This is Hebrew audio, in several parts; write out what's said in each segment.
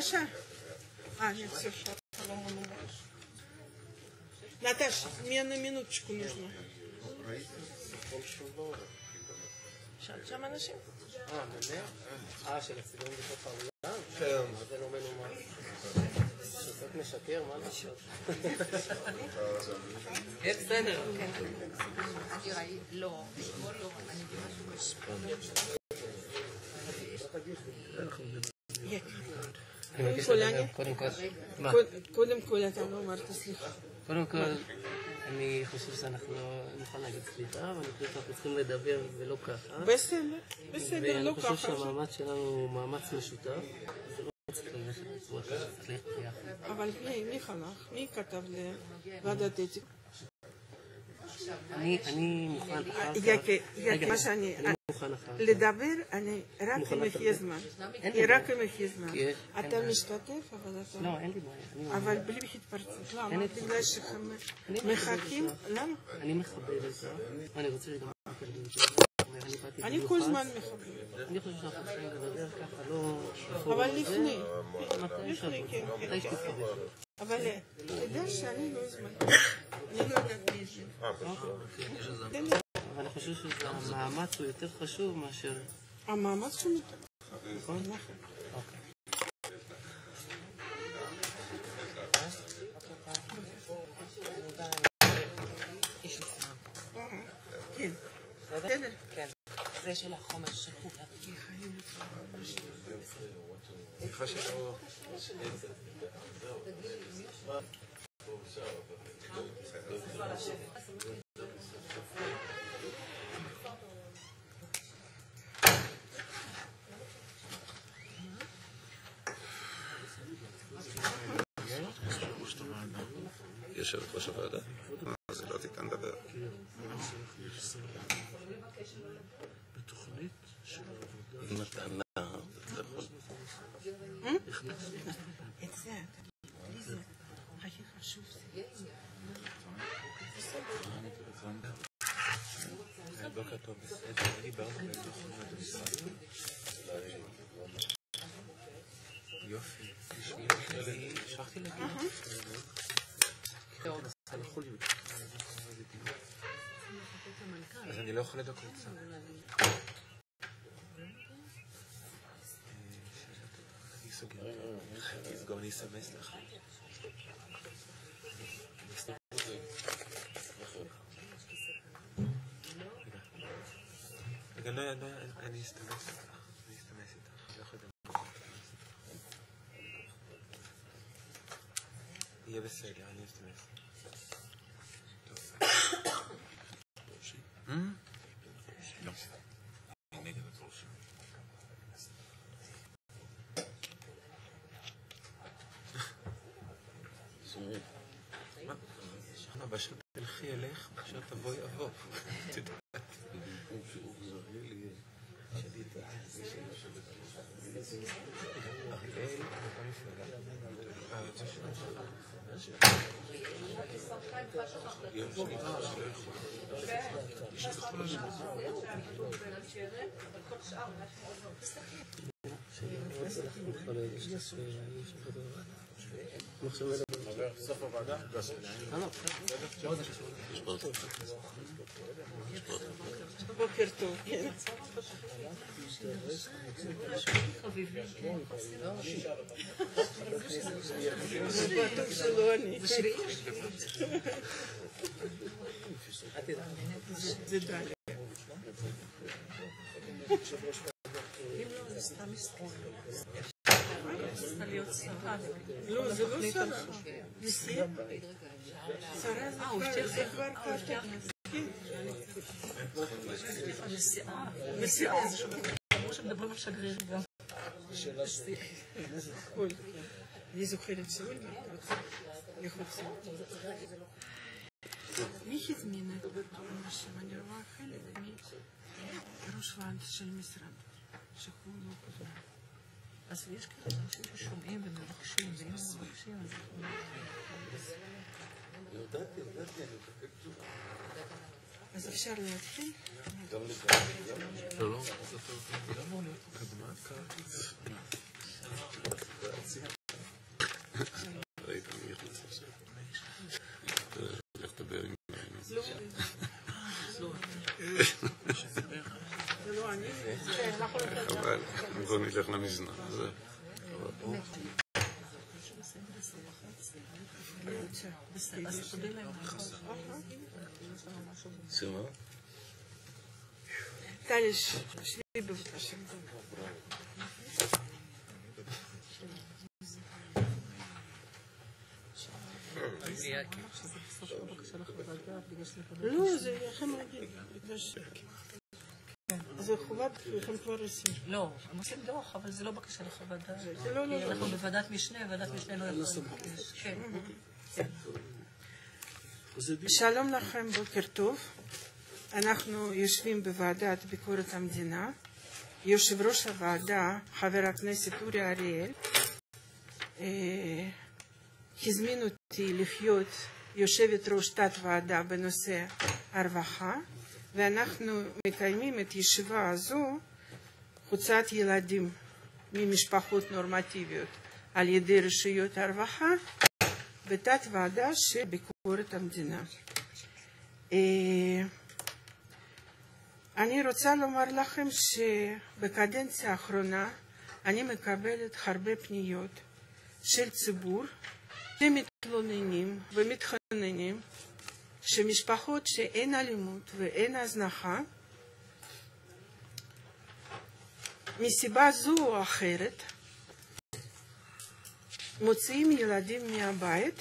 Наташа? Нет, все, Наташа, мне на минуточку нужно. שם אנשים? באמת? של הצילום בתוך העולם? כן. זה לא מנומר. שופט משקר, מה לעשות? איך בסדר? לא, לא, אני קודם כל אתה לא אמרת סליחה. קודם כל, אני חושב שאנחנו לא נוכל להגיד סליחה, אבל אני חושב שאנחנו צריכים לדבר ולא ככה. בסדר, לא ככה. ואני חושב שהמאמץ שלנו הוא מאמץ משותף, זה לא צריך ללכת בצורה כזאת, צריך ללכת ביחד. אבל מי חנך? מי כתב לוועדת אתיקה? אני מוכן אחר כך. מה שאני... מוכן אחר כך. לדבר, אני רק אם יחיה זמן. רק אם יחיה זמן. אתה משתתף, אבל אתה... לא, אין לי בעיה. אבל בלי התפרצות. למה? בגלל שמחכים... למה? אני מכבד את זה. אני רוצה שגם... אני כל זמן מכבד. אני חושב שאנחנו צריכים לדבר ככה, לא... אבל לפני. לפני, מתי שתתקבל. אבל תדע שאני לא זמן. אני לא יודעת מי זה. אבל אני חושב שהמאמץ הוא יותר חשוב מאשר... המאמץ הוא יותר. נכון? אוקיי. כן. בסדר? כן. זה של החומר שחוק. איפה שלא... יושבת ראש הוועדה? אז לא תיתן לדבר. בתוכנית של אם אתה זה יכול... את זה, לי זה הכי חשוב. בוקר טוב, דיברנו יופי, תשמעי, שכחתי להגיד אז אני לא יכול לדוק קבוצה. אני סוגר, תסגור, אני אסמס לך. רגע, לא, אני אסתמס איתך. אני לא יכול לדבר. יהיה בסדר, אני אסתמס. לא. אני נגד את ראשי. מה? שחנה, באשר תלכי אלך, באשר תבואי אבוא. תדעת. אריאל, סוף הוועדה? בוקר טוב, כן. זה בטוח שלא אני. זה דליה. אם לא, זה סתם מסתכל. להיות שרה. לא, זה לא שרה. נשיא? שרה זה כבר ככה. נסיעה איזשהו. אמרו שמדברים על שגריר גם. אני זוכרת שאולגה לחוצה. מי הזמינה את אנשים? אני רואה חלק מראש ועד של משרד, שהוא לא כזה. אז יש כאלה אנשים ששומעים ומבקשים, ואם הם מבקשים, אז אפשר להתחיל? לא, לא. ראית מי יכנס עכשיו. לך לדבר עם... אבל בואו נלך למזנון. סיימה? טלי, שבי בבקשה. לא, זה לכם רגיל. זה חובת, לכם כבר עושים. לא, הם עושים דוח, אבל זה לא בקשה לחוות דעת. זה לא, לא, כי אנחנו בוועדת משנה, ועדת משנה לא יכולה לבקש. כן. שלום לכם, בוקר טוב. אנחנו יושבים בוועדת ביקורת המדינה. יושב ראש הוועדה, חבר הכנסת אורי אריאל, הזמין אותי להיות יושבת ראש תת ועדה בנושא הרווחה, ואנחנו מקיימים את ישיבה הזו הוצאת ילדים ממשפחות נורמטיביות על ידי רשויות הרווחה בתת ועדה של ביקורת המדינה. אני רוצה לומר לכם שבקדנציה האחרונה אני מקבלת הרבה פניות של ציבור שמתלוננים ומתחננים שמשפחות שאין אלימות ואין הזנחה מסיבה זו או אחרת מוציאים ילדים מהבית,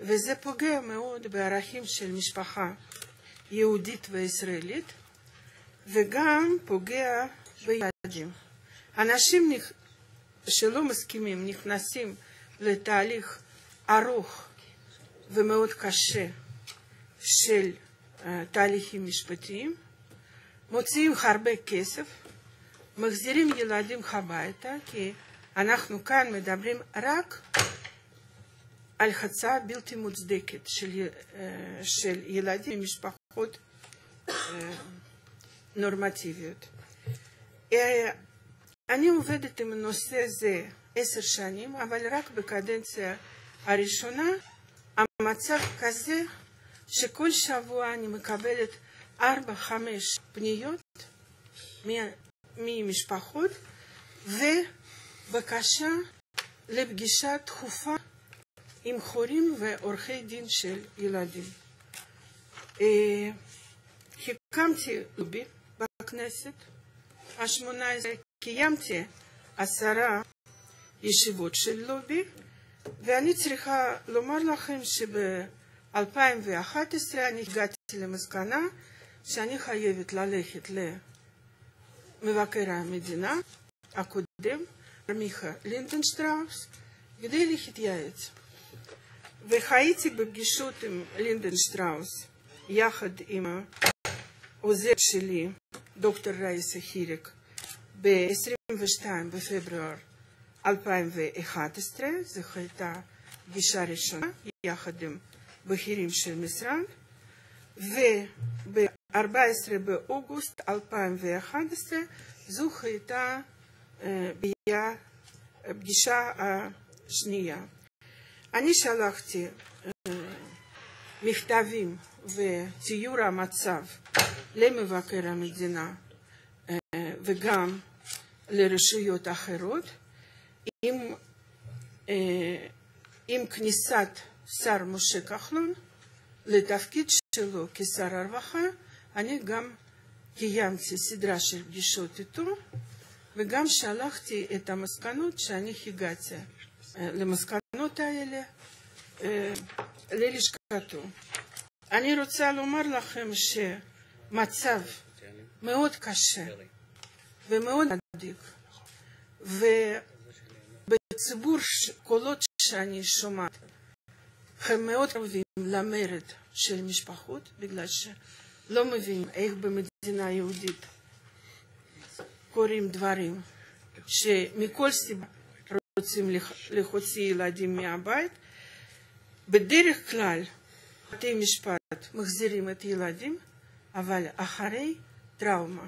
וזה פוגע מאוד בערכים של משפחה יהודית וישראלית, וגם פוגע בילדים. אנשים שלא מסכימים נכנסים לתהליך ארוך ומאוד קשה של תהליכים משפטיים, מוציאים הרבה כסף, מחזירים ילדים הביתה, כי אנחנו כאן מדברים רק על חצה בלתי מוצדקת של ילדים ממשפחות נורמטיביות. אני עובדת עם נושא זה 10 שנים, אבל רק בקדנציה הראשונה המצב כזה שכל שבוע אני מקבלת 4-5 פניות ממשפחות ובקשה לפגישה דחופה עם הורים ועורכי דין של ילדים. הקמתי לובי בכנסת ה-18, קיימתי 10 ישיבות של לובי, ואני צריכה לומר לכם שב-2011 אני הגעתי למסקנה שאני חייבת ללכת למבקר המדינה הקודם, מיכה לינדנשטראוס, כדי להתייעץ. והייתי בפגישות עם לינדנשטראוס יחד עם העוזר שלי, דוקטור רייסה חיריק, ב-22 בפברואר 2011, זו הייתה פגישה ראשונה יחד עם בכירים של משרד, וב-14 באוגוסט 2011 זו הייתה פגישה השנייה. אני שלחתי מכתבים ותיאור המצב למבקר המדינה וגם לרשויות אחרות עם כניסת שר משה כחלון לתפקיד שלו כשר הרווחה. אני גם קיימתי סדרה של פגישות איתו וגם שלחתי את המסקנות שאני הגעתי למסקנות האלה ללשכתו. אני רוצה לומר לכם שמצב מאוד קשה ומאוד מדאיג, ובציבור קולות שאני שומעת הם מאוד קרובים למרד של משפחות, בגלל שלא מבינים איך במדינה יהודית קורים דברים שמכל סיבה רוצים להוציא ילדים מהבית. בדרך כלל בתי משפט מחזירים את ילדים, אבל אחרי טראומה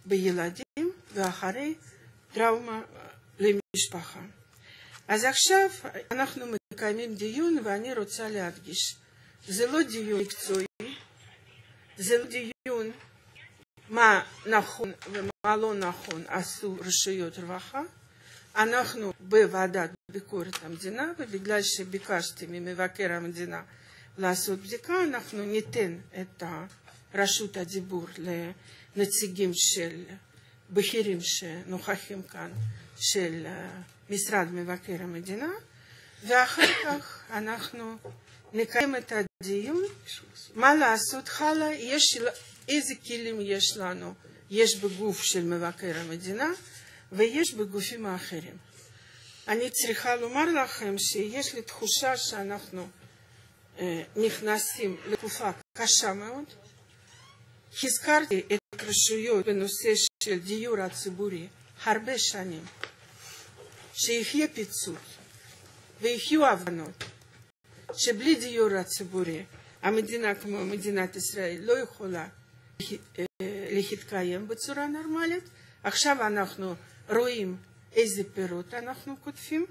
בילדים ואחרי טראומה למשפחה. אז עכשיו אנחנו מקיימים דיון, ואני רוצה להדגיש. זה לא דיון מקצועי, זה לא דיון מה נכון ומה לא נכון עשו רשויות רווחה. אנחנו בוועדת ביקורת המדינה, ובגלל שביקשתי ממבקר המדינה לעשות בדיקה, אנחנו ניתן את רשות הדיבור לנציגים של בכירים שנוכחים כאן של משרד מבקר המדינה, ואחר כך אנחנו נקיים את הדיון, מה לעשות הלאה, איזה כלים יש לנו, יש בגוף של מבקר המדינה ויש בגופים האחרים. אני צריכה לומר לכם שיש לי תחושה שאנחנו נכנסים לתקופה קשה מאוד. הזכרתי את רשויות בנושא של דיור הציבורי הרבה שנים, שיחיה פיצול ויחיו הבנות, שבלי דיור הציבורי המדינה כמו מדינת ישראל לא יכולה להתקיים בצורה נורמלית. עכשיו אנחנו רואים איזה פירות אנחנו כותבים,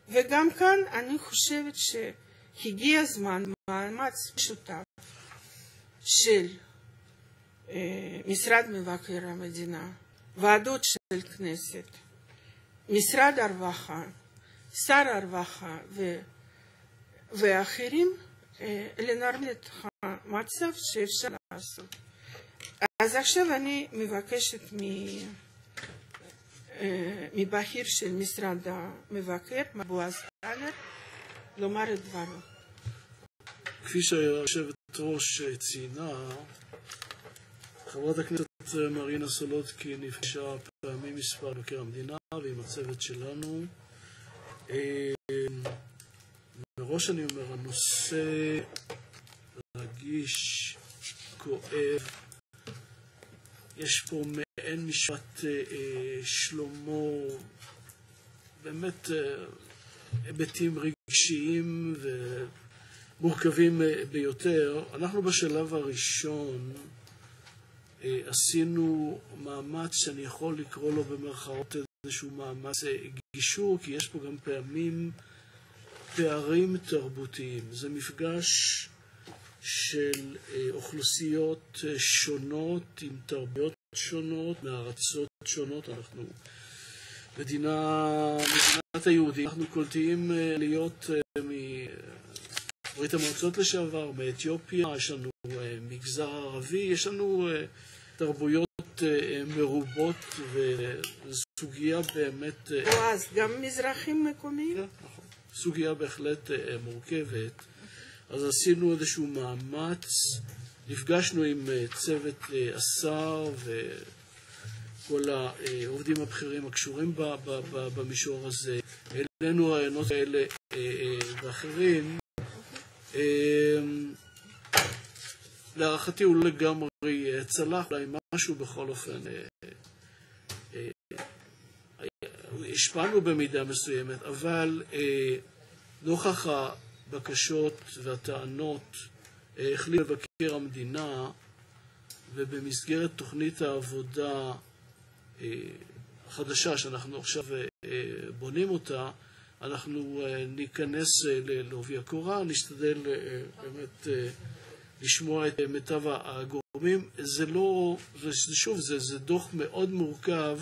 וגם כאן אני חושבת שהגיע הזמן מאמץ משותף של משרד מבקר המדינה, ועדות של כנסת, משרד הרווחה, שר הרווחה ואחרים, לנרמל את המצב שאפשר לעשות. אז עכשיו אני מבקשת מבכיר של משרד המבקר, בועז טלר, לומר את דברו. כפי שהיושבת ראש ציינה, חברת הכנסת מרינה סולודקין נפגשה פעמים מספר מבקר המדינה ועם הצוות שלנו. מראש אני אומר, הנושא רגיש, כואב, יש פה מעין משפט שלמה, באמת היבטים רגשיים ומורכבים ביותר. אנחנו בשלב הראשון עשינו מאמץ שאני יכול לקרוא לו במרכאות איזשהו מאמץ גישור, כי יש פה גם פערים תרבותיים. זה מפגש של אוכלוסיות שונות עם תרבויות שונות, מארצות שונות. אנחנו מדינת היהודים, אנחנו קולטים להיות מברית המועצות לשעבר, מאתיופיה, יש לנו מגזר ערבי, יש לנו תרבויות מרובות וסוגיה באמת... אז גם מזרחים מקומיים? נכון. סוגיה בהחלט מורכבת. אז עשינו איזשהו מאמץ, נפגשנו עם צוות השר וכל העובדים הבכירים הקשורים במישור הזה, העלינו רעיונות האלה ואחרים. להערכתי הוא לא לגמרי צלח, אולי משהו בכל אופן השפענו במידה מסוימת, אבל נוכח הבקשות והטענות החליט מבקר המדינה, ובמסגרת תוכנית העבודה החדשה שאנחנו עכשיו בונים אותה, אנחנו ניכנס לעובי הקורה, נשתדל באמת לשמוע את מיטב הגורמים. זה דוח מאוד מורכב,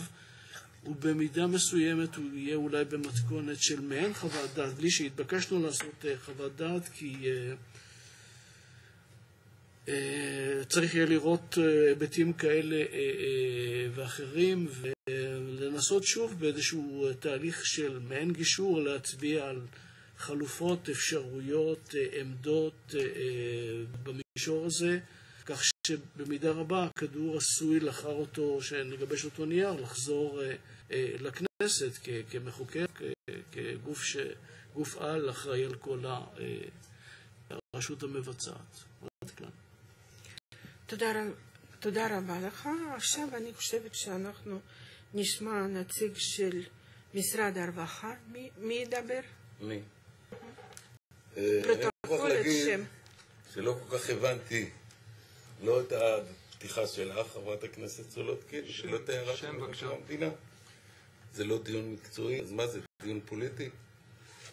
ובמידה מסוימת הוא יהיה אולי במתכונת של מעין חוות דעת, בלי שהתבקשנו לעשות חוות דעת, כי צריך יהיה לראות היבטים כאלה ואחרים, ולנסות שוב באיזשהו תהליך של מעין גישור, להצביע על חלופות, אפשרויות, עמדות במישור הזה, כך שבמידה רבה הכדור עשוי לאחר אותו, שנגבש אותו נייר, לחזור לכנסת כמחוקק, כגוף על אחראי על כל הרשות המבצעת. תודה רבה לך. עכשיו אני חושבת שאנחנו נשמע נציג של משרד הרווחה. מי ידבר? אני. פרוטוקול את שם. שלא כל כך הבנתי לא את הפתיחה שלך, חברת הכנסת סולודקין, ולא את ההערה של מבקר המדינה. זה לא דיון מקצועי, אז מה זה, דיון פוליטי?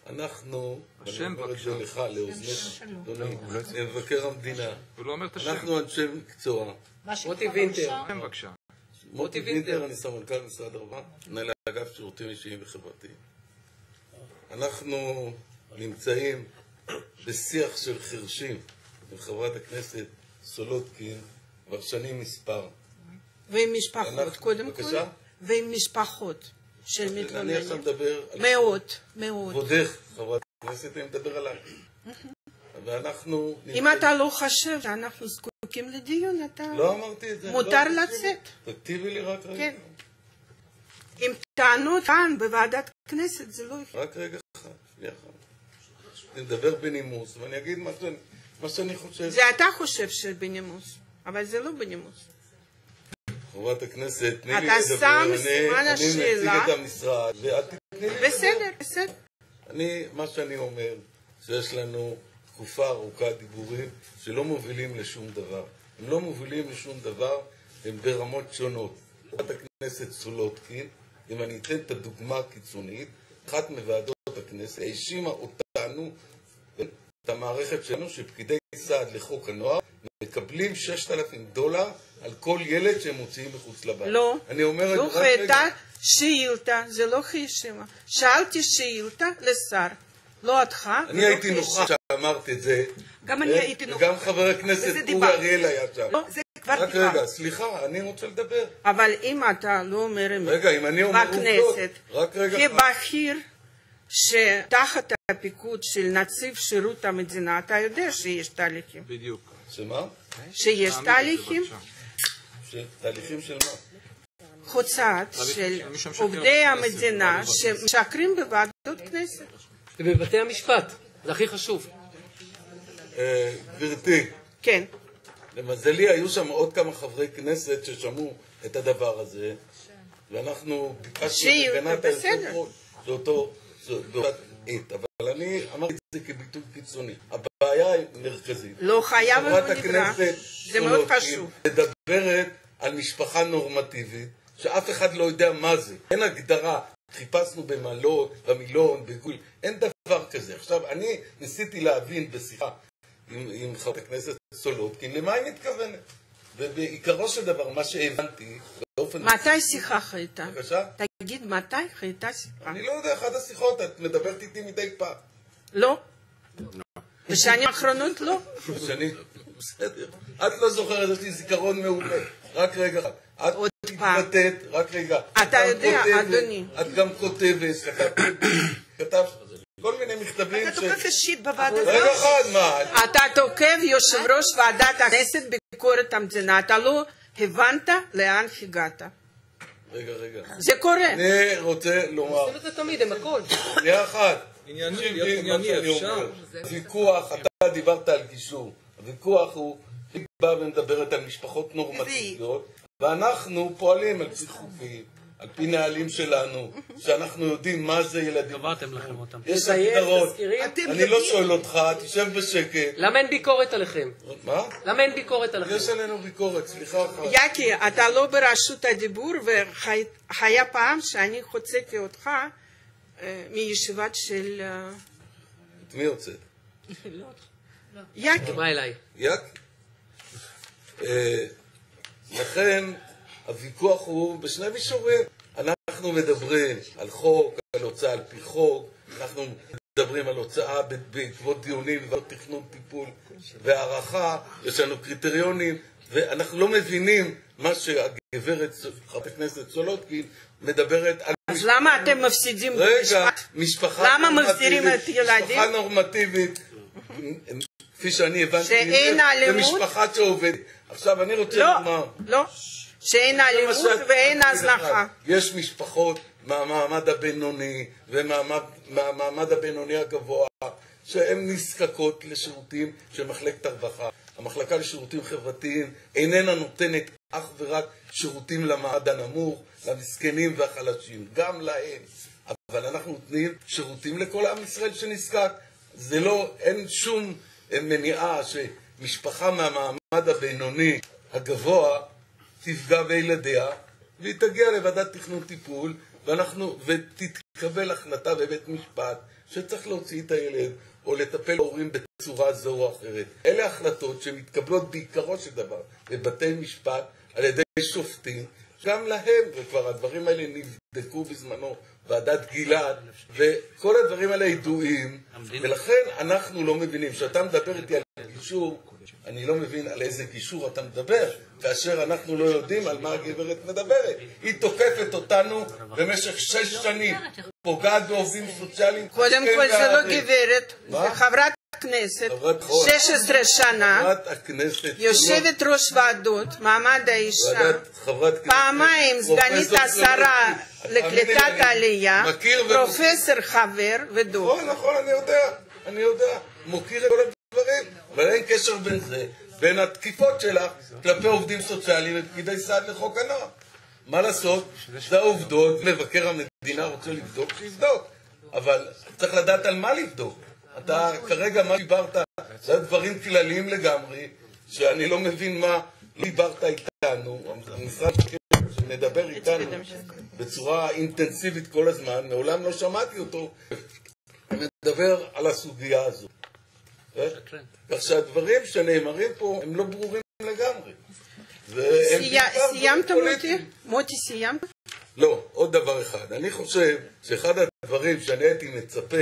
אנחנו, ואני השם אומר את זה בבקשה. לך, לאוזניך, אדוני, הוא לא צריך- מבקר המדינה. הוא לא אומר את השם. אנחנו אנשי מקצוע. מוטי וינטר. השם בבקשה. מוטי וינטר, אני סמנכ"ל משרד הרווחה, מנהל האגף שירותים אישיים וחברתיים. אנחנו נמצאים בשיח של חרשים עם חברת הכנסת סולודקין כבר שנים מספר. ועם משפחות, אנחנו- קודם כל. בבקשה? ועם משפחות של אני עכשיו מתלוננים. מדבר על מאות. כבודך, חברת הכנסת, אני מדבר עליי. ואנחנו... אם אתה לא חושב שאנחנו זקוקים לדיון, אתה... לא אמרתי את זה. מותר לא, לצאת. תקטיבי לי רק רגע. כן. עם טענות כאן בוועדת כנסת, זה לא... רק רגע אחד, שנייה אחת. אני מדבר בנימוס, ואני אגיד מה שאני חושב. זה אתה חושב שבנימוס, אבל זה לא בנימוס. חברת הכנסת, תני לי אתה לדבר, שם סימן אני מציג השאלה. את המשרד, ואת תתני לי לדבר. בסדר, בסדר. מה שאני אומר, שיש לנו תקופה ארוכה דיבורים שלא מובילים לשום דבר. הם לא מובילים לשום דבר, הם ברמות שונות. חברת הכנסת סולודקין, אם אני אתן את הדוגמה הקיצונית, אחת מוועדות הכנסת האשימה אותנו, את המערכת שלנו, שפקידי סעד לחוק הנוער מקבלים $6,000 על כל ילד שהם מוציאים מחוץ לבית. לא, אני אומר את לא זה רק רגע. הייתה שאילתה, זה לא האשימה. שאלתי שאילתה לשר, לא אותך. אני הייתי נוכח שאמרתי את זה. גם אני הייתי נוכח. וגם חבר הכנסת וזה אורי דיברתי. אריאל היה שם. לא, זה כבר רק דיברנו. רגע, סליחה, אני רוצה לדבר. אבל אם אתה לא אומר אמת רגע, אם אני אומר עובדות, בכנסת, רק רגע. כבכיר שתחת הפיקוד של נציב שירות המדינה, אתה יודע שיש תהליכים. בדיוק. שמה? שיש תעמיד את זה, תהליכים, בבקשה. תהליכים של מה? חוצת של מי שמשקר עובדי בכנסת, המדינה לא שמשקרים בוועדות כנסת. ובבתי המשפט, זה הכי חשוב. גברתי, כן. למזלי היו שם עוד כמה חברי כנסת ששמעו את הדבר הזה, ואנחנו ביקשנו שיהיו, את הגנת בסדר. היושב-ראש באותה עת, אבל אני אמרתי את זה כביטוי קיצוני. הבעיה היא מרכזית. לא חייב ולא חברת נדרש. הכנסת זה מאוד סולודקין חשוב. מדברת על משפחה נורמטיבית, שאף אחד לא יודע מה זה. אין הגדרה. חיפשנו במילון, בגול, אין דבר כזה. עכשיו, אני ניסיתי להבין בשיחה עם חברת הכנסת סולודקין, למה היא מתכוונת? ובעיקרו של דבר, מה שהבנתי, באופן... מתי שיחה חייתה? בבקשה? תגיד, מתי חייתה שיחה? אני לא יודע, אחת השיחות, את מדברת איתי מדי פעם. לא. בשנים האחרונות לא. שאני... בסדר. את לא זוכרת, יש לי זיכרון מעולה. רק רגע. את עוד פעם. מתבטאת, רק רגע. אתה את גם יודע, כותבת, אדוני. את גם כותבת, כתבת כל מיני מכתבים אתה תוקף אישית בוועדה. רגע אחד, מה? אתה תוקף יושב ראש ועדת הכנסת ביקורת המדינה. אתה לא הבנת לאן הגעת. רגע. זה קורה. אני רוצה לומר, עושים את זה תמיד, הם הכל. שנייה אחת. ענייני, תקשיב להיות לי מה ענייני, שאני אפשר. אומר. הוויכוח, אתה דיברת על גישור. הוויכוח הוא, היא באה ומדברת על משפחות נורמטיביות, ואנחנו פועלים על פי חוקים, על פי נהלים שלנו, שאנחנו יודעים מה זה ילדים. קבעתם לכם אותם. יש תזייף, הגדרות. תזכירים. אני לא שואל אותך, תשב בשקט. למה אין ביקורת עליכם? מה? למה אין ביקורת עליכם? יש עלינו ביקורת, סליחה אחת. יקי, אתה לא ברשות הדיבור, והיה פעם שאני הוצאתי אותך מישיבת של את מי הוצאת? יקי. בא אליי. יק? לכן הוויכוח הוא בשני מישורים. אנחנו מדברים על חוק, על הוצאה על פי חוק, אנחנו מדברים על הוצאה בעקבות דיונים ובעקבות תכנון טיפול והערכה, יש לנו קריטריונים, ואנחנו לא מבינים מה שהגברת, חברת הכנסת סולודקין, מדברת על... אז למה אתם מפסידים רגע, במשפט? משפחה למה נורמטיבית, מחזירים את ילדים? משפחה נורמטיבית, כפי שאני הבנתי, שאין אלימות? זה משפחה שעובדת. עכשיו אני רוצה לא, לומר, לא. שאין אלימות ואין הזנחה. יש משפחות מהמעמד הבינוני ומהמעמד הבינוני הגבוה שהן נזקקות לשירותים של מחלקת הרווחה. המחלקה לשירותים חברתיים איננה נותנת אך ורק שירותים למעמד הנמוך, למסכנים והחלשים, גם להם. אבל אנחנו נותנים שירותים לכל עם ישראל שנזקק. זה לא, אין שום מניעה שמשפחה מהמעמד הבינוני הגבוה תפגע בילדיה, והיא תגיע לוועדת תכנון טיפול, ותתקבל תקבל החלטה בבית משפט שצריך להוציא את הילד או לטפל בהורים בצורה זו או אחרת. אלה החלטות שמתקבלות בעיקרו של דבר בבתי משפט על ידי שופטים, גם להם, וכבר הדברים האלה נבדקו בזמנו, ועדת גלעד, וכל הדברים האלה ידועים, ולכן אנחנו לא מבינים. כשאתה מדבר איתי על גישור, אני לא מבין על איזה גישור אתה מדבר, כאשר אנחנו לא יודעים על מה הגברת מדברת. היא תוקפת אותנו במשך 6 שנים, פוגעת בעובדים סוציאליים. קודם כל זה לא גברת, זה חברת כנסת, 16 שנה, יושבת ראש ועדות, מעמד האישה, פעמיים סגנית השרה לקליטת העלייה, פרופסור חבר ודוקטור. נכון, אני יודע, מוקיר את כל הדברים, אבל אין קשר בין זה, בין התקיפות שלך כלפי עובדים סוציאליים ופקידי סעד לחוק הנוער. מה לעשות? זה העובדות, מבקר המדינה רוצה לבדוק, שיבדוק, אבל צריך לדעת על מה לבדוק. אתה כרגע מה דיברת, זה דברים כלליים לגמרי, שאני לא מבין מה לא דיברת איתנו, המשרד שנדבר איתנו בצורה אינטנסיבית כל הזמן, מעולם לא שמעתי אותו, מדבר על הסוגיה הזו. כך שהדברים שנאמרים פה הם לא ברורים לגמרי. סיימת מוטי? מוטי סיימת? לא, עוד דבר אחד. אני חושב שאחד הדברים שאני הייתי מצפה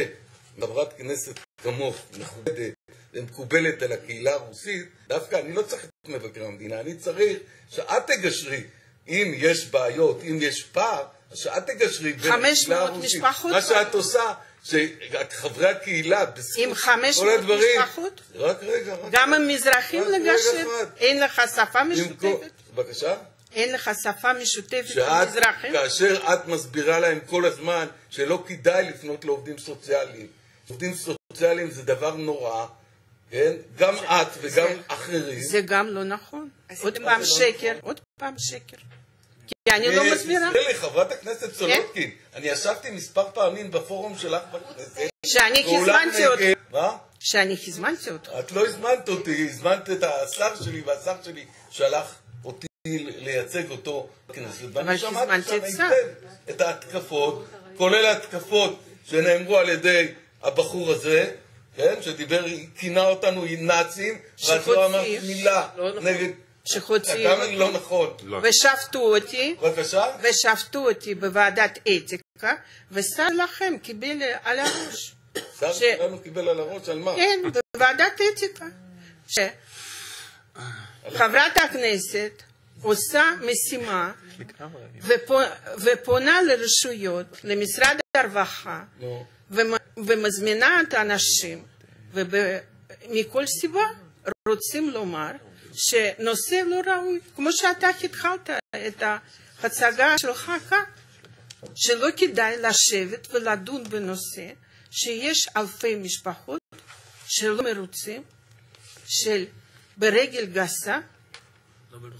חברת כנסת כמוך, מכובדת ומקובלת על הקהילה הרוסית, דווקא אני לא צריך את מבקר המדינה, אני צריך שאת תגשרי, אם יש בעיות, אם יש פער, שאת תגשרי בין הקהילה הרוסית. מה שאת עושה, שחברי הקהילה, עם 500 משפחות? רק רגע. גם עם מזרחים לגשת? אין לך שפה משותפת? בבקשה? אין לך שפה משותפת עם מזרחים? כאשר את מסבירה להם כל הזמן שלא כדאי לפנות לעובדים סוציאליים. עובדים סוציאליים זה דבר נורא, כן? גם את וגם אחרים. זה גם לא נכון. עוד פעם שקר. כי אני לא מסבירה. תסביר לי, חברת הכנסת סולודקין, אני ישבתי מספר פעמים בפורום שלך בכנסת. שאני הזמנתי אותך. מה? שאני הזמנתי אותך. את לא הזמנת אותי, הזמנת את השר שלי, והשר שלי שלח אותי לייצג אותו בכנסת. אבל הזמנתי את שר. את ההתקפות, כולל ההתקפות שנאמרו על ידי הבחור הזה, כן, שדיבר, כינה אותנו נאצים, ואת לא אמרת מילה נגד... שחוצים, לא נכון. ושפטו אותי בוועדת אתיקה, ושר לכם קיבל על הראש. שר שלנו קיבל על הראש על מה? כן, בוועדת אתיקה. חברת הכנסת עושה משימה ופונה לרשויות, למשרד הרווחה, ומזמינה את האנשים, ומכל סיבה רוצים לומר שנושא לא ראוי, כמו שאתה התחלת את ההצגה שלך כאן, שלא כדאי לשבת ולדון בנושא שיש אלפי משפחות שלא מרוצים, ברגל גסה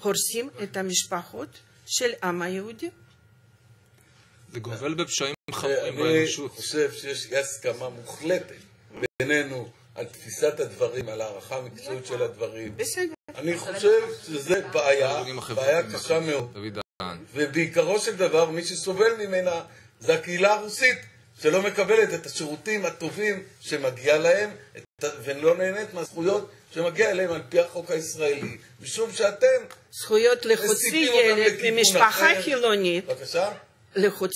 הורסים את המשפחות של העם היהודי. זה גובל בפשעים חמורים באנושות. אני חושב שיש הסכמה מוחלטת בינינו על תפיסת הדברים, על הערכה המקצועית של הדברים. בסדר. אני חושב שזה בעיה קשה מאוד. ובעיקרו של דבר, מי שסובל ממנה זה הקהילה הרוסית, שלא מקבלת את השירותים הטובים שמגיע להם, ולא נהנית מהזכויות שמגיע אליהם על פי החוק הישראלי. משום שאתם... זכויות לחוצי ילד ממשפחה חילונית. בבקשה? זכות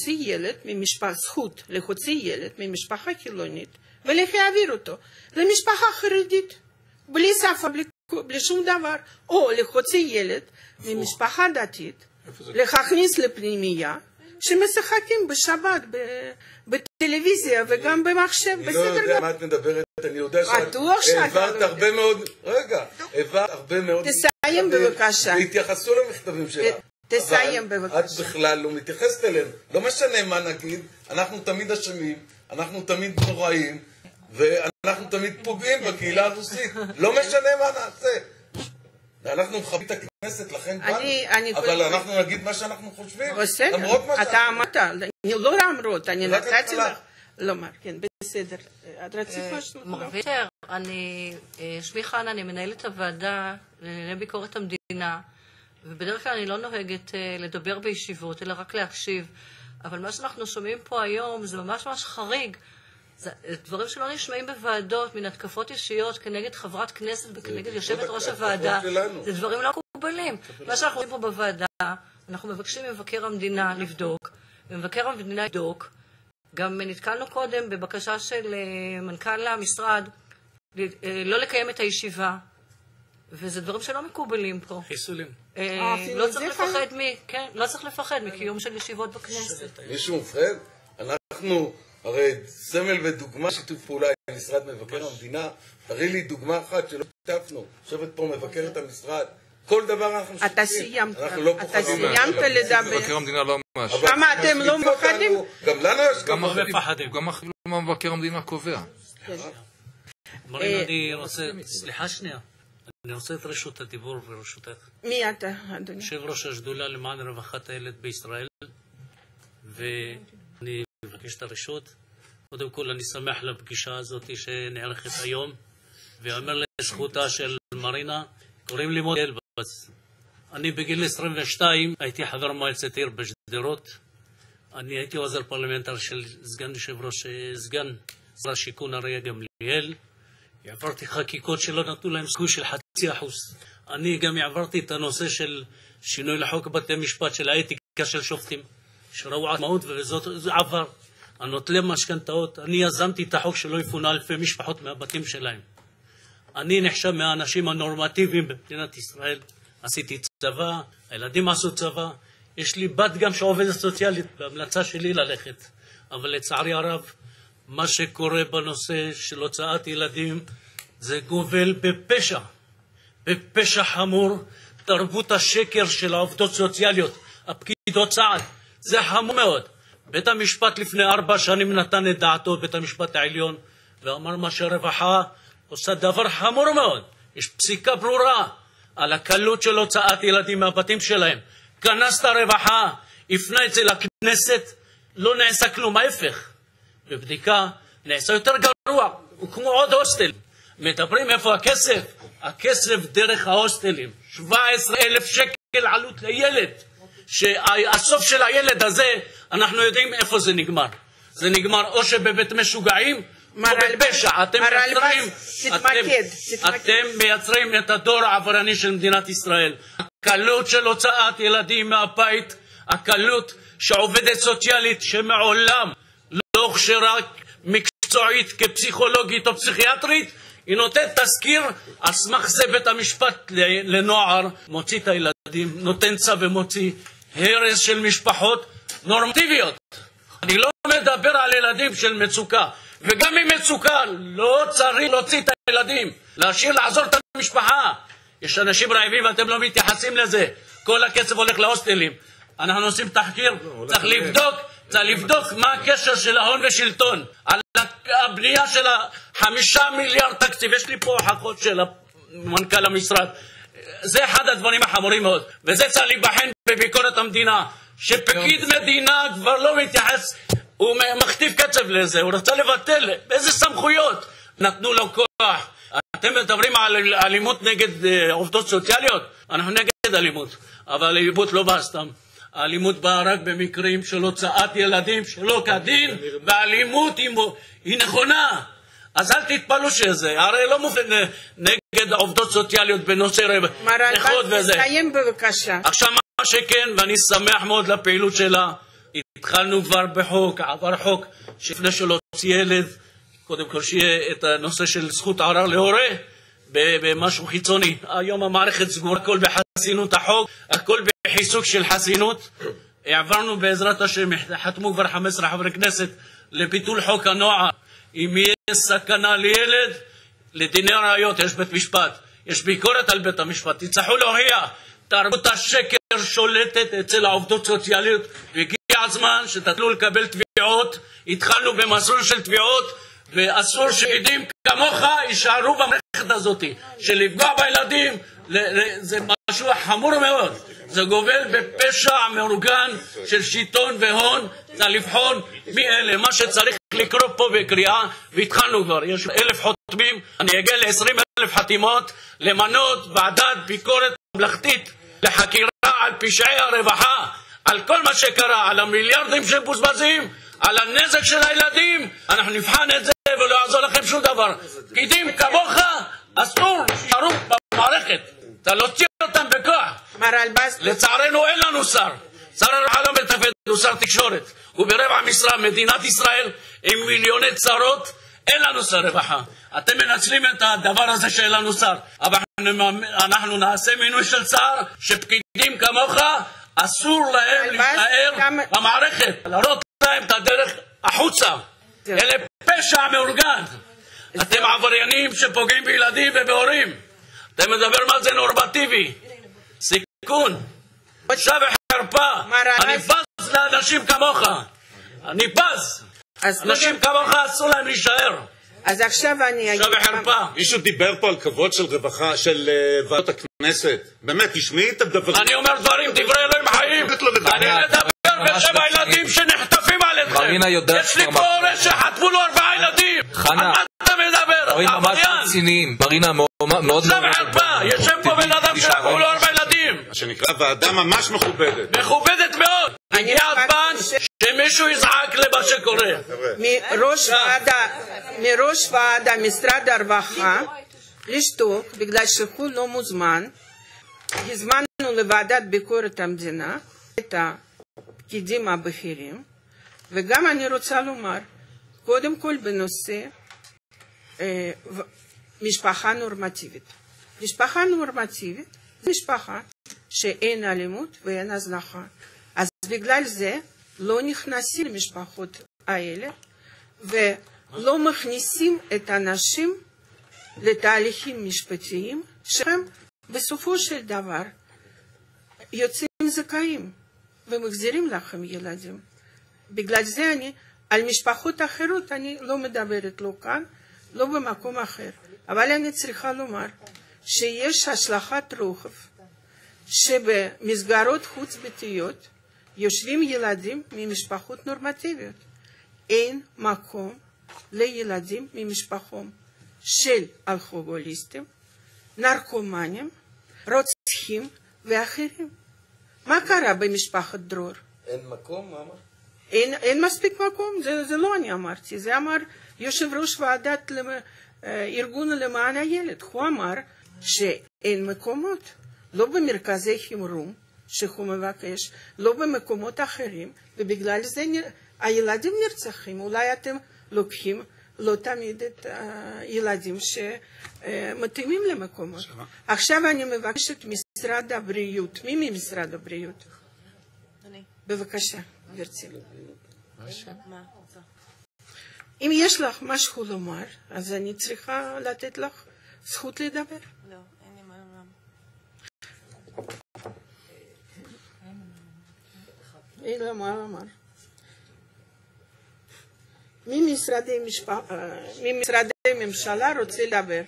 לחוצי ילד ממשפחה חילונית, ולהעביר אותו למשפחה חרדית, בלי שפה, בלי שום דבר, או לחוצי ילד ממשפחה דתית, להכניס לפנימייה, שמשחקים בשבת בטלוויזיה וגם במחשב, בסדר גם. אני לא יודע מה את מדברת, אני יודע שאת העברת הרבה מאוד, העברת הרבה מאוד... תסיים בבקשה. והתייחסו למכתבים שלך. תסיים בבקשה. את בכלל לא מתייחסת אליהם. לא משנה מה נגיד, אנחנו תמיד אשמים, אנחנו תמיד נוראים, ואנחנו תמיד פוגעים בקהילה הרוסית. לא משנה מה נעשה. אנחנו מכבדים את הכנסת, לכן באנו, אבל אנחנו נגיד מה שאנחנו חושבים. בסדר, אתה אמרת, לא למרות, אני נתתי לך לומר, כן, בסדר. את רצית משהו? מר ויטר, שמי חנה, אני מנהלת הוועדה לענייני ביקורת המדינה, ובדרך כלל אני לא נוהגת לדבר בישיבות, אלא רק להקשיב. אבל מה שאנחנו שומעים פה היום זה ממש ממש חריג. זה דברים שלא נשמעים בוועדות, מן התקפות אישיות כנגד חברת כנסת וכנגד יושבת ראש הוועדה. זה דברים לא מקובלים. מה שאנחנו רואים פה בוועדה, אנחנו מבקשים ממבקר המדינה לבדוק, ומבקר המדינה לבדוק. גם נתקלנו קודם בבקשה של מנכ"ל המשרד לא לקיים את הישיבה, וזה דברים שלא מקובלים פה. חיסולים. לא צריך לפחד מקיום של ישיבות בכנסת. מישהו מפחד? אנחנו הרי סמל ודוגמה שיתוף פעולה עם משרד מבקר המדינה. תראי לי דוגמה אחת שלא שיתפנו. יושבת פה מבקרת המשרד. כל דבר אנחנו אתה סיימת לדבר. מבקר המדינה לא ממש. כמה אתם לא מפחדים? גם לנו יש גם מפחדים. גם אפילו מבקר המדינה קובע. מרינה, אני רוצה, סליחה שנייה. אני רוצה את רשות הדיבור ברשותך. מי אתה, אדוני? יושב ראש השדולה למען רווחת הילד בישראל, ואני מבקש את הרשות. קודם כל אני שמח לפגישה הזאת שנערכת היום, ואומר לזכותה של מרינה, קוראים לי מוטי אלבס. אני בגיל 22 הייתי חבר מועצת עיר בשדרות. אני הייתי עוזר פרלמנטר של סגן יושב ראש, סגן שר השיכון אריה גמליאל. העברתי חקיקות שלא נתנו להם סיכוי של 0.5%. אני גם העברתי את הנושא של שינוי לחוק בתי משפט של האתיקה של שופטים, שראו עצמאות, וזה עבר. הנוטלי משכנתאות, אני יזמתי את החוק שלא יפונה אלפי משפחות מהבתים שלהם. אני נחשב מהאנשים הנורמטיביים במדינת ישראל. עשיתי צבא, הילדים עשו צבא, יש לי בת גם שעובדת סוציאלית, בהמלצה שלי ללכת. אבל לצערי הרב, מה שקורה בנושא של הוצאת ילדים זה גובל בפשע, בפשע חמור. תרבות השקר של העובדות סוציאליות, הפקידות סעד, זה חמור מאוד. בית המשפט לפני 4 שנים נתן את דעתו, בית המשפט העליון, ואמר מה שהרווחה עושה דבר חמור מאוד. יש פסיקה ברורה על הקלות של הוצאת ילדים מהבתים שלהם. כנס את הרווחה, הפנה את זה לכנסת, לא נעשה כלום, ההפך. בבדיקה נעשה יותר גרוע, הוא כמו עוד הוסטל. מדברים איפה הכסף? הכסף דרך ההוסטלים. 17,000 שקל עלות לילד, שהסוף של הילד הזה אנחנו יודעים איפה זה נגמר. זה נגמר או שבבית משוגעים או בפשע. אתם מייצרים את הדור העברני של מדינת ישראל. הקלות של הוצאת ילדים מהבית, הקלות שעובדת סוציאלית שמעולם לא הוכשרה מקצועית כפסיכולוגית או פסיכיאטרית, היא נותנת תזכיר, על סמך זה בית המשפט לנוער מוציא את הילדים, נותן צו ומוציא. הרס של משפחות נורמטיביות. אני לא מדבר על ילדים של מצוקה, וגם עם מצוקה לא צריך להוציא את הילדים, להשאיר לעזור את המשפחה. יש אנשים רעבים ואתם לא מתייחסים לזה, כל הכסף הולך להוסטלים. אנחנו עושים תחקיר, צריך לבדוק מה הקשר של ההון ושלטון על הבנייה של 5 מיליארד תקציב. יש לי פה הוכחות של מנכ"ל המשרד. זה אחד הדברים החמורים מאוד, וזה צריך להיבחן בביקורת המדינה, שפקיד מדינה כבר לא מתייחס, הוא מכתיב קצב לזה, הוא רצה לבטל. באיזה סמכויות נתנו לו כוח? אתם מדברים על אלימות נגד עובדות סוציאליות? אנחנו נגד אלימות, אבל אלימות לא באה סתם. האלימות באה רק במקרים של הוצאת ילדים שלא כדין, והאלימות היא נכונה. אז אל תתפלו שזה, הרי לא מופן נגד עובדות סוציאליות בנושא נכות וזה. תסיים בבקשה. עכשיו מה שכן, ואני שמח מאוד לפעילות שלה, התחלנו כבר בחוק, עבר חוק שלפני שלהוציא ילד, קודם כל שיהיה את הנושא של זכות ערר להורה, במשהו חיצוני. היום המערכת סגורה, הכל בחסינות החוק, הכל בחיסוק של חסינות. העברנו בעזרת השם, חתמו כבר 15 חברי כנסת לביטול חוק הנוער. אם יש סכנה לילד, לדיני ראיות יש בית משפט, יש ביקורת על בית המשפט, תצטרכו להוכיח. תרבות השקר שולטת אצל העובדות סוציאליות, והגיע הזמן שתתחילו לקבל תביעות. התחלנו במסלול של תביעות, ואסור שעדים כמוך יישארו במערכת הזאת של לפגוע בילדים. זה משהו חמור מאוד, זה גובל בפשע מאורגן של שלטון והון. צריך לבחון מי אלה. מה שצריך לקרוא פה בקריאה, והתחלנו כבר, יש 1,000 חותמים, אני אגיע ל20,000 חתימות למנות ועדת ביקורת ממלכתית לחקירה על פשעי הרווחה, על כל מה שקרה, על המיליארדים שבוזבזים, על הנזק של הילדים, אנחנו נבחן את זה ולא יעזור לכם שום דבר. פקידים כמוך אסור שישארו במערכת, אתה לא תוציא אותם בכוח. לצערנו אין לנו שר, שר הרווחה לא מתפקד, הוא שר תקשורת, הוא ברבע משרה. מדינת ישראל עם מיליוני צרות, אין לנו שר רווחה. אתם מנצלים את הדבר הזה שאין לנו שר, אבל אנחנו נעשה מינוי של שר שפקידים כמוך אסור להם להישאר במערכת, להראות להם את הדרך החוצה. אלה פשע מאורגן. אתם עבריינים שפוגעים בילדים ובהורים. אתם מדבר מה זה נורמטיבי, סיכון, בושה וחרפה. אני בז לאנשים כמוך, אני בז. אנשים כמוך אסור להם להישאר. אז עכשיו אני אגיד... בושה וחרפה. מישהו דיבר פה על כבוד של רווחה של ועדות הכנסת. באמת, תשמעי את הדברים. אני אומר דברים, דברי אלוהים חיים. אני מדבר בשם הילדים שנחטפים על ידכם. יש לי פה הורה שחטפו לו 4 ילדים. על מה אתה מדבר? דברים ממש רציניים. מרינה מאוד בושה וחרפה. יושב פה בן אדם שחטפו לו 4 ילדים. מה שנקרא ועדה ממש מכובדת. מכובדת מאוד. הגיע הזמן שמישהו יזעק למה שקורה. מראש ועדה משרד הרווחה לשתוק, בגלל שהוא לא מוזמן. הזמנו לוועדת ביקורת המדינה את הפקידים הבכירים, וגם אני רוצה לומר, קודם כל בנושא משפחה נורמטיבית. משפחה נורמטיבית זה משפחה שאין אלימות ואין הזנחה. אז בגלל זה לא נכנסים למשפחות האלה ולא מכניסים את האנשים לתהליכים משפטיים שהם בסופו של דבר יוצאים זכאים ומחזירים לכם ילדים. בגלל זה אני, על משפחות אחרות אני לא מדברת לא כאן, לא במקום אחר. אבל אני צריכה לומר שיש השלכת רוחב שבמסגרות חוץ-ביתיות יושבים ילדים ממשפחות נורמטיביות. אין מקום לילדים ממשפחות של אלכוהוליסטים, נרקומנים, רוצחים ואחרים. מה קרה במשפחת דרור? אין מקום, מאמה? אין מספיק מקום, זה לא אני אמרתי, זה אמר יושב ראש ועדת ארגון למען הילד. הוא אמר שאין מקומות, לא במרכזי חירום שהוא מבקש, לא במקומות אחרים, ובגלל זה הילדים נרצחים. אולי אתם לוקחים לא תמיד את הילדים שמתאימים למקומות. עכשיו אני מבקשת משרד הבריאות. מי ממשרד הבריאות? אני. בבקשה, גברתי. אם יש לך משהו לומר, אז אני צריכה לתת לך זכות לדבר. לא, אין לי מה לומר. אין לה מה לומר. ממשרדי ממשלה רוצה לדבר.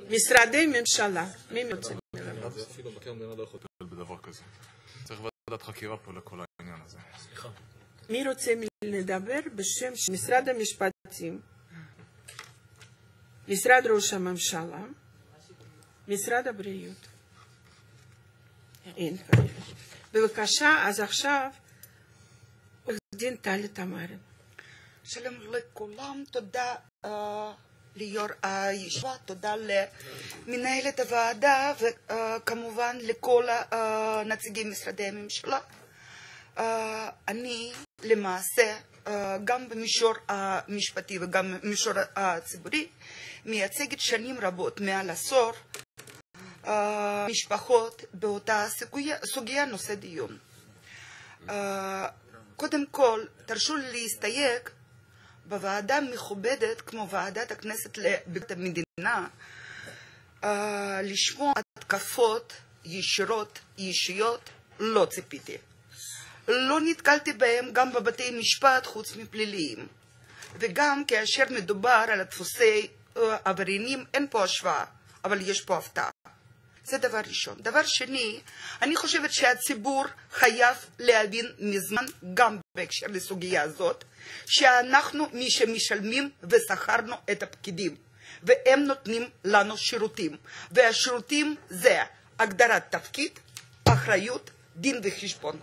משרדי ממשלה. מי רוצה לדבר? אפילו מבקר המדינה לא יכול לטפל בדבר כזה. צריך ועדת חקירה פה לכל העניין הזה. סליחה. מי רוצה לדבר בשם משרד המשפטים, משרד ראש הממשלה, משרד הבריאות? אין כאלה. בבקשה, אז עכשיו עורך דין טלי תמרי. שלום לכולם, תודה ליו"ר הישיבה, תודה למנהלת הוועדה וכמובן לכל נציגי משרדי הממשלה. אני למעשה גם במישור המשפטי וגם במישור הציבורי מייצגת שנים רבות, מעל עשור, משפחות באותה סוגיה נושא דיון. קודם כל, תרשו לי להסתייג בוועדה מכובדת כמו ועדת הכנסת לביקורת המדינה, לשמוע התקפות ישירות, אישיות, לא ציפיתי. לא נתקלתי בהם גם בבתי משפט חוץ מפליליים. וגם כאשר מדובר על דפוסי עבריינים, אין פה השוואה, אבל יש פה הפתעה. זה דבר ראשון. דבר שני, אני חושבת שהציבור חייב להבין מזמן, גם בהקשר לסוגיה הזאת, שאנחנו מי שמשלמים ושכרנו את הפקידים, והם נותנים לנו שירותים. והשירותים זה הגדרת תפקיד, אחריות, דין וחשבון.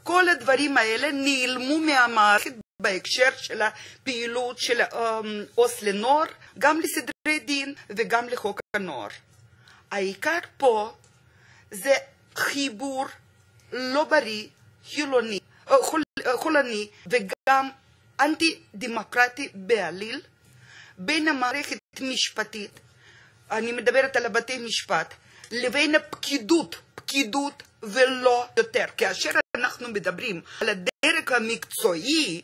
כל הדברים האלה נעלמו מהמערכת בהקשר של הפעילות של עו"ס לנוער, גם לסדרי דין וגם לחוק הנוער. העיקר פה זה חיבור לא בריא, חולני וגם אנטי דמוקרטי בעליל בין המערכת המשפטית, אני מדברת על בתי משפט, לבין פקידות ולא יותר. כאשר אנחנו מדברים על הדרג המקצועי,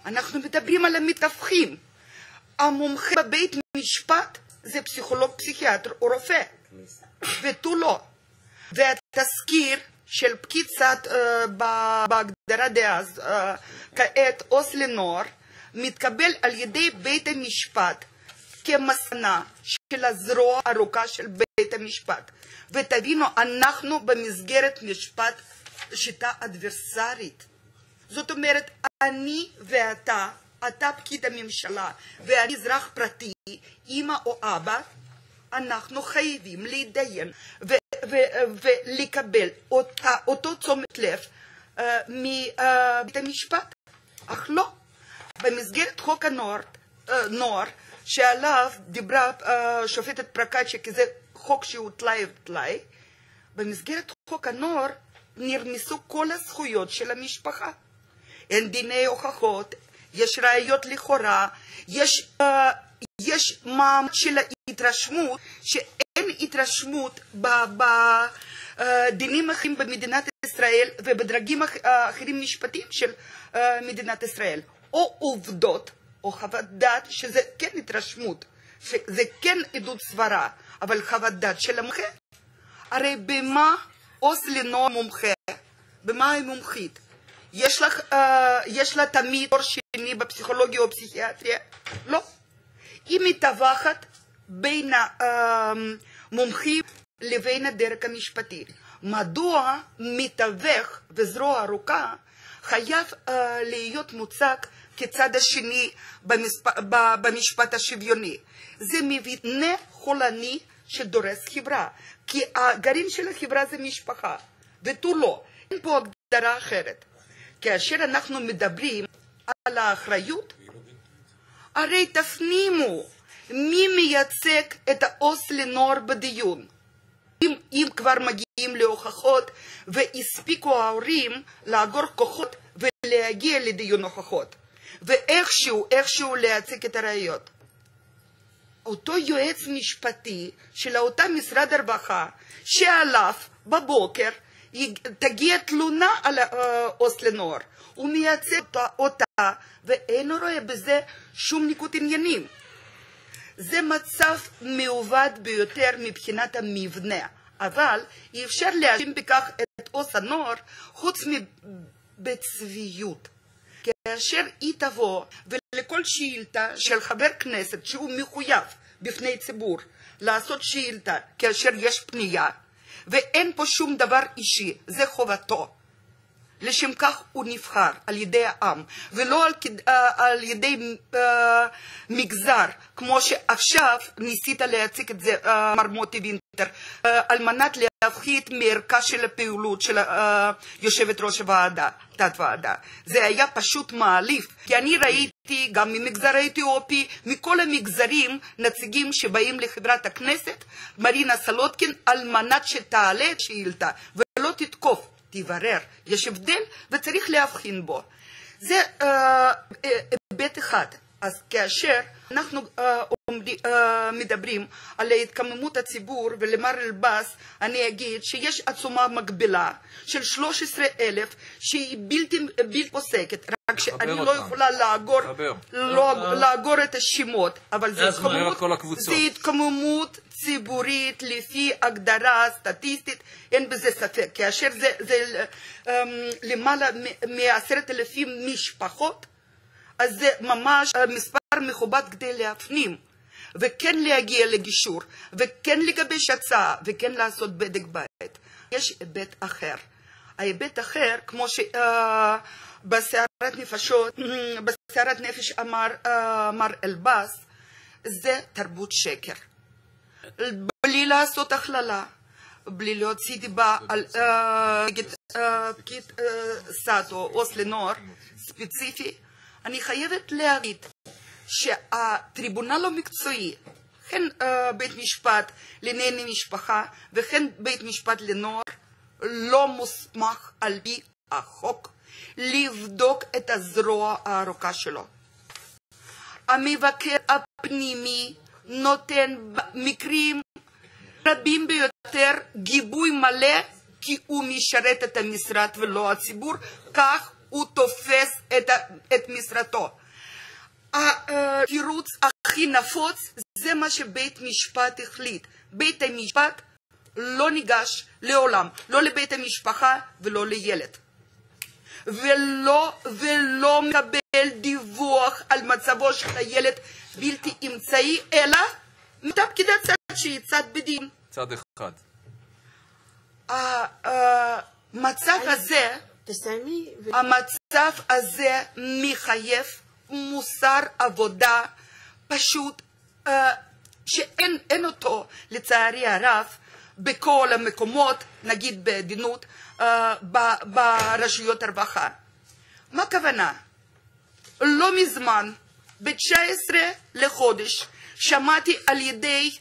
אנחנו מדברים על המתווכים. המומחה בבית משפט זה פסיכולוג, פסיכיאטר או רופא, ותו לא. והתזכיר של פקיד סעד בהגדרה דאז, כעת עו"ס לנוער, מתקבל על ידי בית המשפט כמסקנה של הזרוע הארוכה של בית המשפט. ותבינו, אנחנו במסגרת משפט שיטה אדברסרית. זאת אומרת, אני ואתה, אתה פקיד הממשלה ואני אזרח פרטי, אמא או אבא, אנחנו חייבים להתדיין ולקבל אותו תשומת לב מבית המשפט. אך לא, במסגרת חוק הנוער שעליו דיברה שופטת פרקצ'יה, כי זה חוק שהוא טלאי וטלאי, במסגרת חוק הנוער נרמסו כל הזכויות של המשפחה. אין דיני הוכחות, יש ראיות לכאורה, יש מעמד של ההתרשמות, שאין התרשמות בדינים אחרים במדינת ישראל ובדרגים אחרים משפטיים של מדינת ישראל. או עובדות, או חוות דעת, שזה כן התרשמות, שזה כן עדות סברה, אבל חוות דעת של המומחה. הרי במה עו"ס לנוער מומחה? במה היא מומחית? יש לה תמיד תואר שני בפסיכולוגיה או פסיכיאטריה? לא. היא מתווכת בין המומחים לבין הדרג המשפטי. מדוע מתווך וזרוע ארוכה חייב להיות מוצג כצד השני במשפט השוויוני? זה מבנה חולני שדורס חברה, כי הגרעין של החברה זה משפחה, ותו לא. אין פה הגדרה אחרת. כאשר אנחנו מדברים על האחריות, הרי תפנימו מי מייצג את העו"ס לנוער בדיון. אם כבר מגיעים להוכחות והספיקו ההורים לאגור כוחות ולהגיע לדיון הוכחות, ואיכשהו להציג את הראיות. אותו יועץ משפטי של אותה משרד הרווחה, שעליו בבוקר תגיע תלונה על עו"ס לנוער, הוא מייצג אותה ואינו רואה בזה שום ניגוד עניינים. זה מצב מעוות ביותר מבחינת המבנה, אבל אי אפשר להאשים בכך את עו"ס הנוער חוץ מבצביעות. כאשר היא תבוא ולכל שאילתה של חבר כנסת שהוא מחויב בפני ציבור לעשות שאילתה כאשר יש פנייה, ואין פה שום דבר אישי, זה חובתו. לשם כך הוא נבחר על ידי העם, ולא על ידי מגזר, כמו שעכשיו ניסית להציג את זה, מר מוטי וינטר, על מנת להפחית מערכה של הפעילות של יושבת ראש הוועדה, תת ועדה. זה היה פשוט מעליף, כי אני ראיתי גם ממגזר האתיופי, מכל המגזרים, נציגים שבאים לחברת הכנסת, מרינה סלוטקין, על מנת שתעלה את שאילתה, ולא תתקוף. תברר, יש הבדל וצריך להבחין בו. זה היבט אחד. אז כאשר אנחנו מדברים על התקוממות הציבור, ולמר אלבאס אני אגיד שיש עצומה מקבילה של 13,000 שהיא בלתי פוסקת, רק שאני לא יכולה לאגור את השמות, אבל זה התקוממות ציבורית לפי הגדרה סטטיסטית, אין בזה ספק. כאשר זה למעלה מ10,000 משפחות, אז זה ממש מספר מכובד כדי להפנים, וכן להגיע לגישור, וכן לגבש הצעה, וכן לעשות בדק בית. יש היבט אחר. ההיבט אחר, כמו שבסערת נפש אמר מר אלבאס, זה תרבות שקר. בלי לעשות הכללה, בלי להוציא דיבה נגד פקיד סעד או עו"ס לנוער ספציפי, אני חייבת להגיד שהטריבונל המקצועי, הן בית משפט לענייני משפחה וכן בית משפט לנוער, לא מוסמך על פי החוק לבדוק את הזרוע הארוכה שלו. המבקר הפנימי נותן מקרים רבים ביותר גיבוי מלא כי הוא משרת את המשרד ולא הציבור, כך הוא תופס את משרתו. התירוץ הכי נפוץ זה מה שבית משפט החליט. בית המשפט לא ניגש לעולם, לא לבית המשפחה ולא לילד. ולא מקבל דיווח על מצבו של הילד בלתי אמצעי, אלא מאותה פקידת צד שהיא צד בדין. צד אחד. המצב הזה מחייב מוסר עבודה פשוט שאין אותו לצערי הרב בכל המקומות, נגיד בעדינות, ברשויות הרווחה. מה הכוונה? לא מזמן, ב-19 לחודש, שמעתי על ידי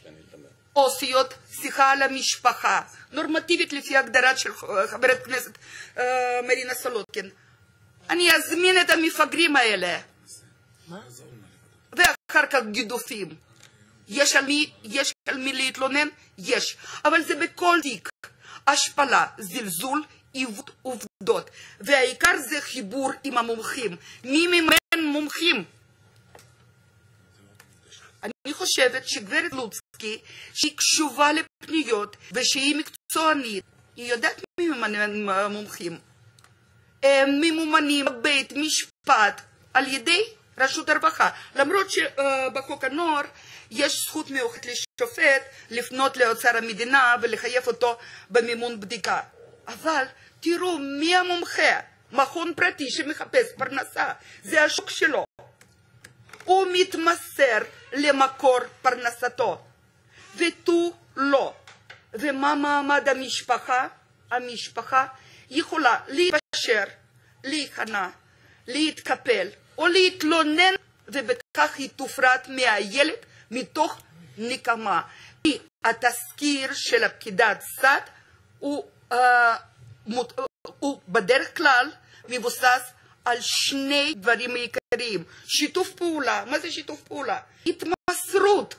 עושיות שיחה על המשפחה, נורמטיבית לפי הגדרת של חברת כנסת מרינה סולודקין. אני אזמין את המפגרים האלה. ואחר כך גידופים. יש על מי להתלונן? יש. אבל זה בכל תיק. השפלה, זלזול, עיוות עובדות. והעיקר זה חיבור עם המומחים. מי מממן מומחים? אני חושבת שגברת לוצקי, שהיא קשובה לפניות ושהיא מקצוענית, היא יודעת מי מממן מומחים. הם ממומנים בבית משפט על ידי רשות הרווחה. למרות שבחוק הנוער יש זכות מיוחדת לשופט לפנות לאוצר המדינה ולחייב אותו במימון בדיקה. אבל תראו מי המומחה, מכון פרטי שמחפש פרנסה, זה השוק שלו. הוא מתמסר למקור פרנסתו, ותו לא. ומה מעמד המשפחה? המשפחה יכולה להתפשר, להיכנע, להתקפל או להתלונן, ובכך היא תופרד מהילד מתוך נקמה. כי התזכיר של הפקידת סעד הוא בדרך כלל מבוסס על שני דברים עיקריים. שיתוף פעולה. מה זה שיתוף פעולה? התמסרות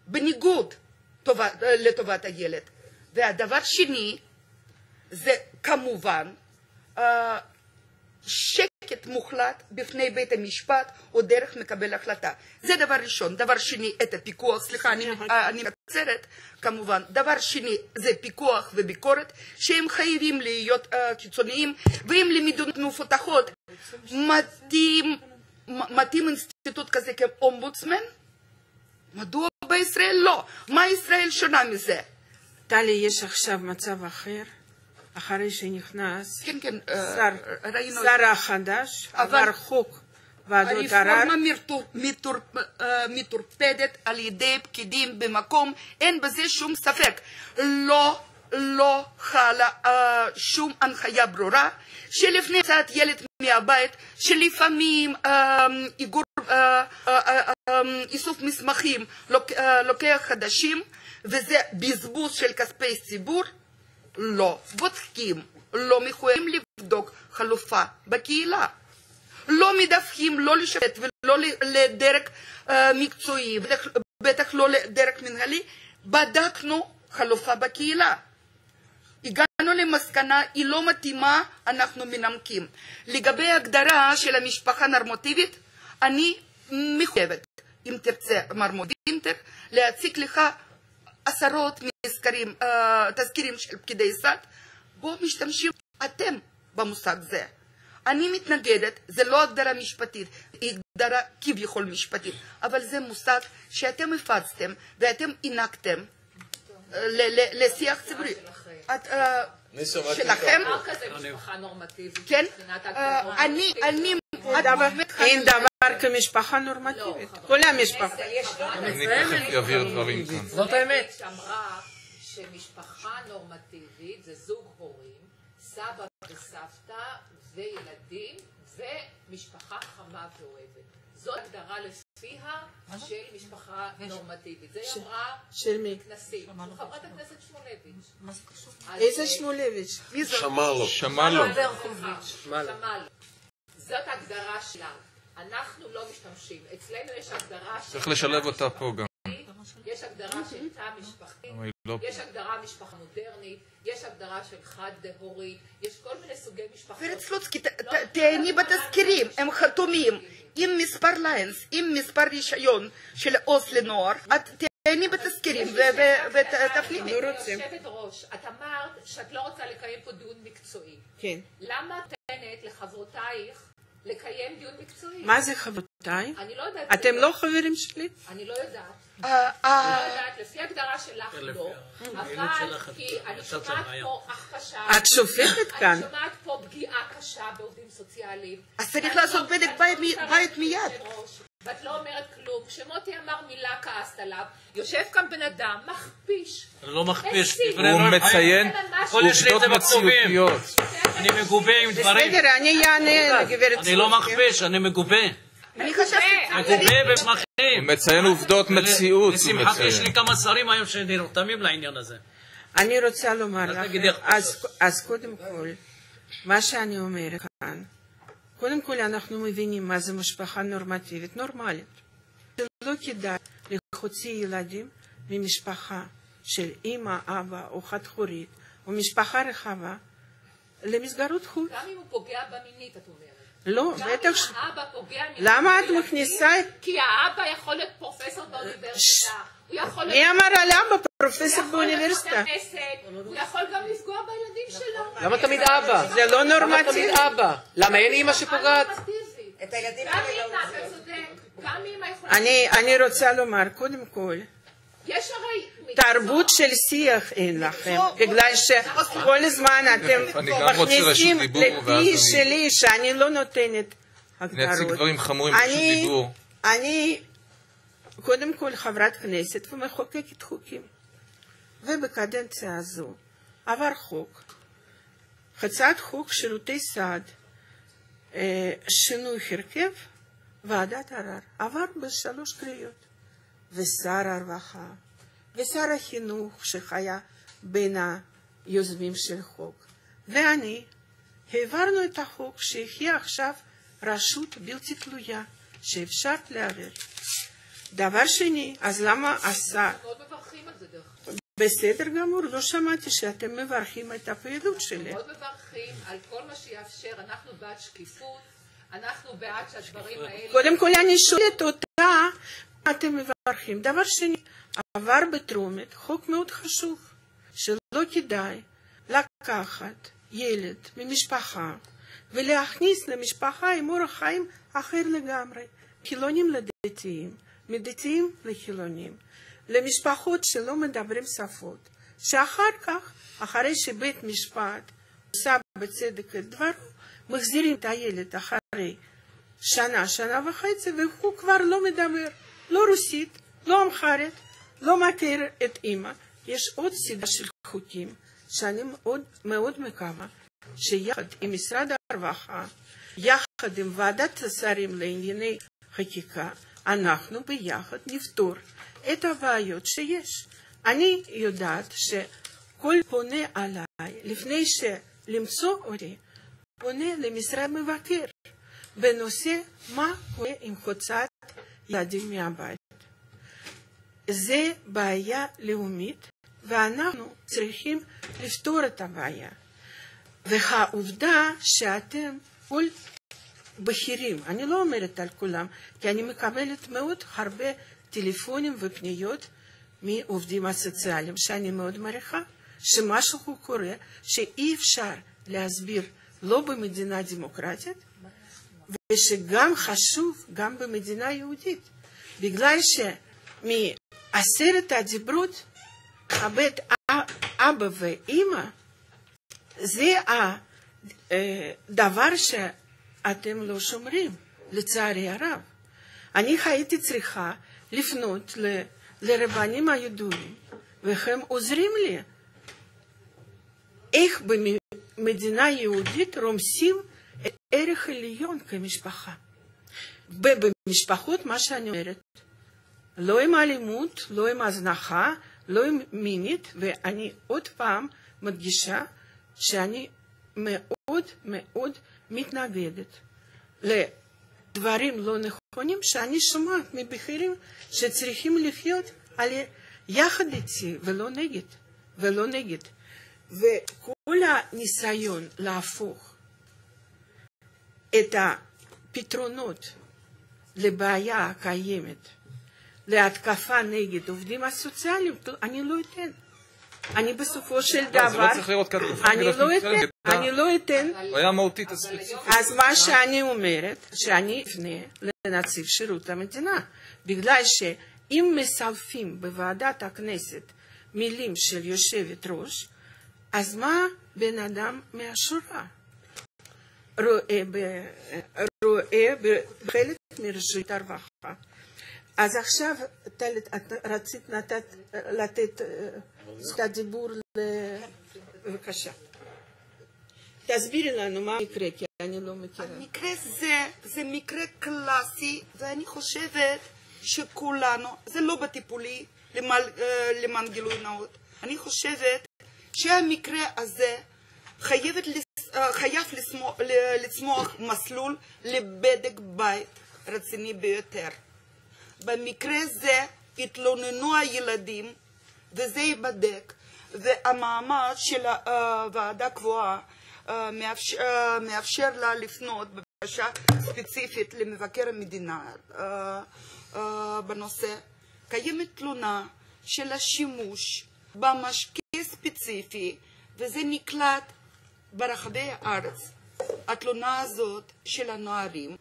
בניגוד לטובת הילד. והדבר שני זה כמובן שקט מוחלט בפני בית המשפט או דרך מקבל החלטה. זה דבר ראשון. דבר שני, את הפיקוח, סליחה, אני מקצרת כמובן. דבר שני, זה פיקוח וביקורת שהם חייבים להיות קיצוניים, ואם למדינות מפותחות מתאים אינסטיטוט כזה כאומבודסמן, מדוע בישראל לא? מה ישראל שונה מזה? טלי, יש עכשיו מצב אחר. אחרי שנכנס שר החדש, עבר חוק ועדות ערר. הרפורמה מטורפדת על ידי פקידים במקום, אין בזה שום ספק. לא חלה שום הנחיה ברורה, שלפני יציאת ילד מהבית, שלפעמים איסוף מסמכים לוקח חדשים, וזה בזבוז של כספי ציבור. לא בודקים, לא מחויבים לבדוק חלופה בקהילה. לא מדווחים, לא לשופט ולא לדרג מקצועי, בטח לא לדרג מנהלי. בדקנו חלופה בקהילה. הגענו למסקנה, היא לא מתאימה, אנחנו מנמקים. לגבי ההגדרה של המשפחה נורמטיבית, אני מחויבת, אם תרצה מר וינטר, להציג לך עשרות תזכירים של פקידי סעד, בו משתמשים אתם במושג זה. אני מתנגדת, זה לא הגדרה משפטית, היא הגדרה כביכול משפטית, אבל זה מושג שאתם הפצתם ואתם עינקתם לשיח ציבורי. שלכם? כן? אין דבר כמשפחה נורמטיבית. כל המשפחה. אני תכף אבהיר דברים כאן. זאת האמת. שאמרה שמשפחה נורמטיבית זה זוג הורים, סבא וסבתא וילדים ומשפחה חמה ואוהבת. זאת הגדרה לפיה של משפחה נורמטיבית. זה היא אמרה של מי? כנסים. חברת הכנסת שמולביץ'. מה זה קשור? איזה שמולביץ'? שמאלוב. שמאלוב. שמאלוב. זאת ההגדרה שלנו. אנחנו לא משתמשים. אצלנו יש הגדרה של... צריך לשלב אותה פה גם. יש הגדרה של תא משפחתי, יש הגדרה משפחה מודרנית, יש הגדרה של חד-הורית, יש כל מיני סוגי משפחות. גברת סלוצקי, תעני בתזכירים, הם חתומים עם מספר ליינס, עם מספר רישיון של עו"ס לנוער, את תעני בתזכירים ותפנימי. יושבת ראש, את אמרת שאת לא רוצה לקיים פה דיון מקצועי. כן. למה את נותנת לחברותייך לקיים דיון מקצועי? מה זה חברותיי? אני לא יודעת. אתם לא חברים שלי? אני לא יודעת. אני לא יודעת, לפי הגדרה שלך לא, אבל כי אני שומעת פה הכפשה. את שופטת כאן. אני שומעת פה פגיעה קשה בעובדים סוציאליים. אז צריך לעשות בדק בית מיד. ואת לא אומרת כלום. כשמוטי אמר מילה כעסת עליו, יושב כאן בן אדם, מכפיש. לא מכפיש. הוא מציין עובדות מציאותיות. אני מגובה עם דברים. בסדר, אני אענה לגברת אני לא מכפיש, אני מגובה. אני חשבתי... מגובה במסמכים. הוא מציין עובדות מציאות. לשמחתי יש לי כמה שרים היום שנרתמים לעניין הזה. אני רוצה לומר לך, אז קודם כל, מה שאני אומרת כאן, קודם כל אנחנו מבינים מה זה משפחה נורמטיבית, נורמלית. לא כדאי להוציא ילדים ממשפחה של אמא, אבא או חד-הורית, או משפחה רחבה, למסגרות חוץ. גם אם הוא פוגע במינית, את אומרת. לא, בטח ש... האבא פוגע... למה את מכניסה... כי האבא יכול להיות פרופסור באוניברסיטה. מי אמר על אבא פרופסור באוניברסיטה? הוא יכול גם לפגוע בילדים שלו. למה תמיד אבא? זה לא נורמטיבי. למה אין אמא שפוגעת? את הילדים שלי לא נורמטיבי. אני רוצה לומר, קודם כל, תרבות של שיח אין לכם, בגלל שכל הזמן אתם מכניסים לפי שלי שאני לא נותנת הגדרות. אני אציג דברים חמורים פשוט דיבור. אני קודם כל חברת כנסת ומחוקקת חוקים, ובקדנציה הזו עבר חוק, הצעת חוק שירותי סעד, שינוי הרכב ועדת ערר, עבר ב3 קריאות. ושר הרווחה, ושר החינוך שהיה בין היוזמים של חוק, ואני העברנו את החוק שיחיה עכשיו רשות בלתי תלויה, שאפשר לערער. דבר שני, אז למה עשה... מאוד מברכים על זה דרך. בסדר גמור, לא שמעתי שאתם מברכים את הפעילות שלי. מאוד מברכים על כל מה שיאפשר, אנחנו בעד שקיפות, אנחנו בעד שהדברים האלה... קודם כל אני שואלת אותה, אתם מברכים. דבר שני, עבר בטרומית חוק מאוד חשוב, שלא כדאי לקחת ילד ממשפחה ולהכניס למשפחה עם אורח חיים אחר לגמרי, חילונים לדתיים, מדתיים לחילונים, למשפחות שלא מדברים שפות, שאחר כך, אחרי שבית משפט עושה בצדק את דברו, מחזירים את הילד אחרי שנה, שנה וחצי, והוא כבר לא מדבר. לא רוסית, לא אמחרית, לא מכיר את אמא. יש עוד סדרה של חוקים שאני מאוד מקווה שיחד עם משרד הרווחה, יחד עם ועדת השרים לענייני חקיקה, אנחנו ביחד נפתור את הבעיות שיש. אני יודעת שכל פונה עליי, לפני שלמצוא אותי, פונה למשרד מבקר בנושא מה קורה עם הוצאת ילדים מהבית. זה בעיה לאומית, ואנחנו צריכים לפתור את הבעיה. והעובדה שאתם כל בכירים, אני לא אומרת על כולם, כי אני מקבלת מאוד הרבה טלפונים ופניות מעובדים הסוציאליים, שאני מאוד מעריכה, שמשהו קורה שאי אפשר להסביר לא במדינה דמוקרטית, ושגם חשוב גם במדינה יהודית, בגלל שמ10 הדיברות הבית אבא ואמא זה הדבר שאתם לא שומרים, לצערי הרב. אני הייתי צריכה לפנות לרבנים הידועים והם עוזרים לי. איך במדינה יהודית רומסים את ערך עליון כמשפחה. ובמשפחות, מה שאני אומרת, לא עם אלימות, לא עם הזנחה, לא עם מינית, ואני עוד פעם מדגישה שאני מאוד מאוד מתנגדת לדברים לא נכונים שאני שומעת מבכירים שצריכים לחיות יחד איתי ולא נגד. וכל הניסיון להפוך את הפתרונות לבעיה הקיימת להתקפה נגד עובדים הסוציאליים, אני לא אתן. אני בסופו של דבר, אני לא אתן. היה מהותית הספציפית. אז מה שאני אומרת, שאני אפנה לנציב שירות המדינה, בגלל שאם מסלפים בוועדת הכנסת מילים של יושבת ראש, אז מה בן אדם מהשורה רואה בחלק מרשות הרווחה? אז עכשיו רצית לתת את הדיבור בבקשה. תסבירי לנו מה המקרה, כי אני לא מכירה. המקרה זה מקרה קלאסי, ואני חושבת שכולנו, זה לא בטיפולי, למען גילוי נאות. אני חושבת שהמקרה הזה חייב לצמוח מסלול לבדק בית רציני ביותר. במקרה זה התלוננו הילדים וזה ייבדק, והמעמד של הוועדה קבועה מאפשר לה לפנות בבקשה ספציפית למבקר המדינה בנושא. קיימת תלונה של השימוש במשקה ספציפי וזה נקלט ברחבי הארץ. התלונה הזאת של הנערים,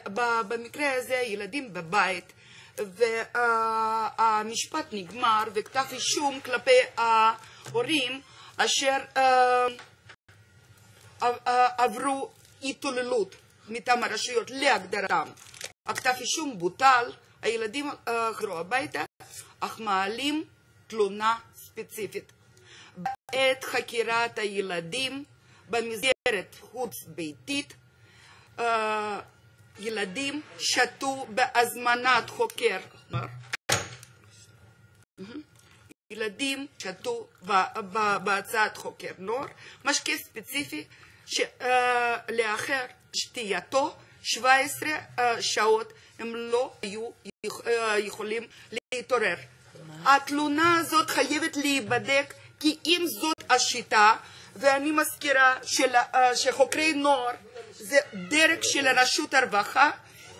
ובמקרה הזה ילדים בבית, והמשפט נגמר וכתב אישום כלפי ההורים אשר עברו התעללות מטעם הרשויות להגדרתם. הכתב אישום בוטל, הילדים חזרו הביתה, אך מעלים תלונה ספציפית. בעת חקירת הילדים במסגרת חוץ ביתית, ילדים שתו בהזמנת חוקר. ילדים שתו בהצעת חוקר נוער, משקה ספציפי שלאחר שתייתו 17 שעות הם לא היו יכולים להתעורר. התלונה הזאת חייבת להיבדק, כי אם זאת השיטה, ואני מזכירה שחוקרי נוער זה דרך של רשות הרווחה,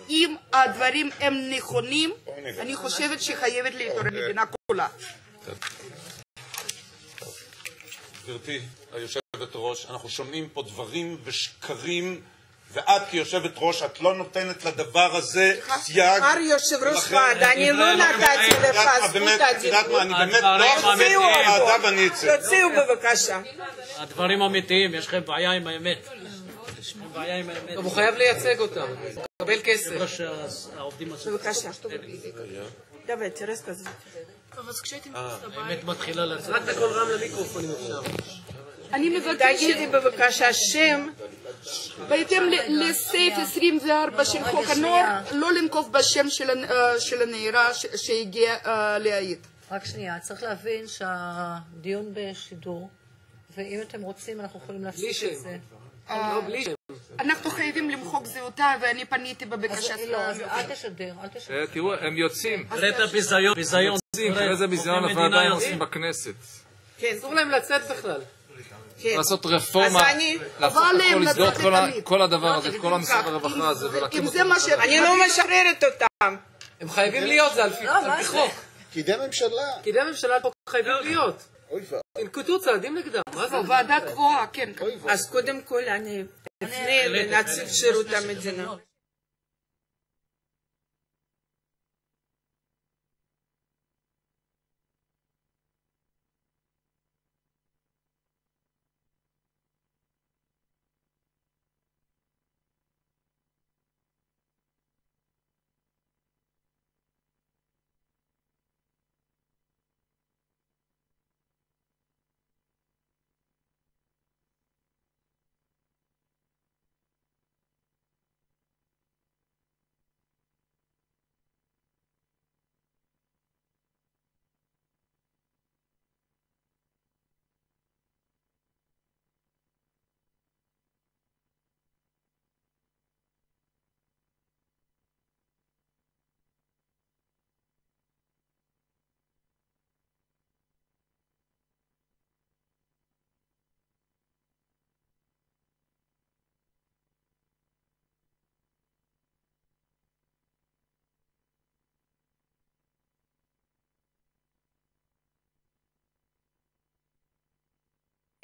אם הדברים הם נכונים, אני חושבת שחייבת להתעורר מדינה כולה. גברתי היושבת ראש, אנחנו שומעים פה דברים ושקרים, ואת כיושבת ראש, את לא נותנת לדבר הזה סייג. אמר יושב ראש ועדה, אני לא נתתי לך זכות הדיבור. אני באמת לא תוציאו בבקשה. הדברים אמיתיים, יש לכם בעיה עם האמת. הוא חייב לייצג אותם, לקבל כסף. בבקשה. דבר, תראה כזה. האמת מתחילה לצאת. רק בקול רם למיקרופון אם אפשר. אני מבקשת, תגידי בבקשה שם. בהתאם לסעיף 24 של חוק הנוער, לא לנקוב בשם של הנערה שהגיעה להעיד. רק שנייה, צריך להבין שהדיון בשידור, ואם אתם רוצים אנחנו יכולים להפסיק את זה. לא, בלי שם. אנחנו חייבים למחוק זהותה, ואני פניתי בבקשה. לא, אל תשדר, אל תשדר. תראו, הם יוצאים. ראה את ביזיון. איזה ביזיון הוועדה הם עושים בכנסת. אסור להם לצאת בכלל. לעשות רפורמה, לסגור את כל הדבר הזה, את כל המשרד הרווחה הזה, ולהקים אותו. אני לא משחררת אותם. הם חייבים להיות, זה על פי חוק. פקידי ממשלה פה חייבים להיות. ינקטו צעדים נגדם. מה זה? ועדה קבועה, כן. אז קודם כל אני אפנה לנציב שירות המדינה.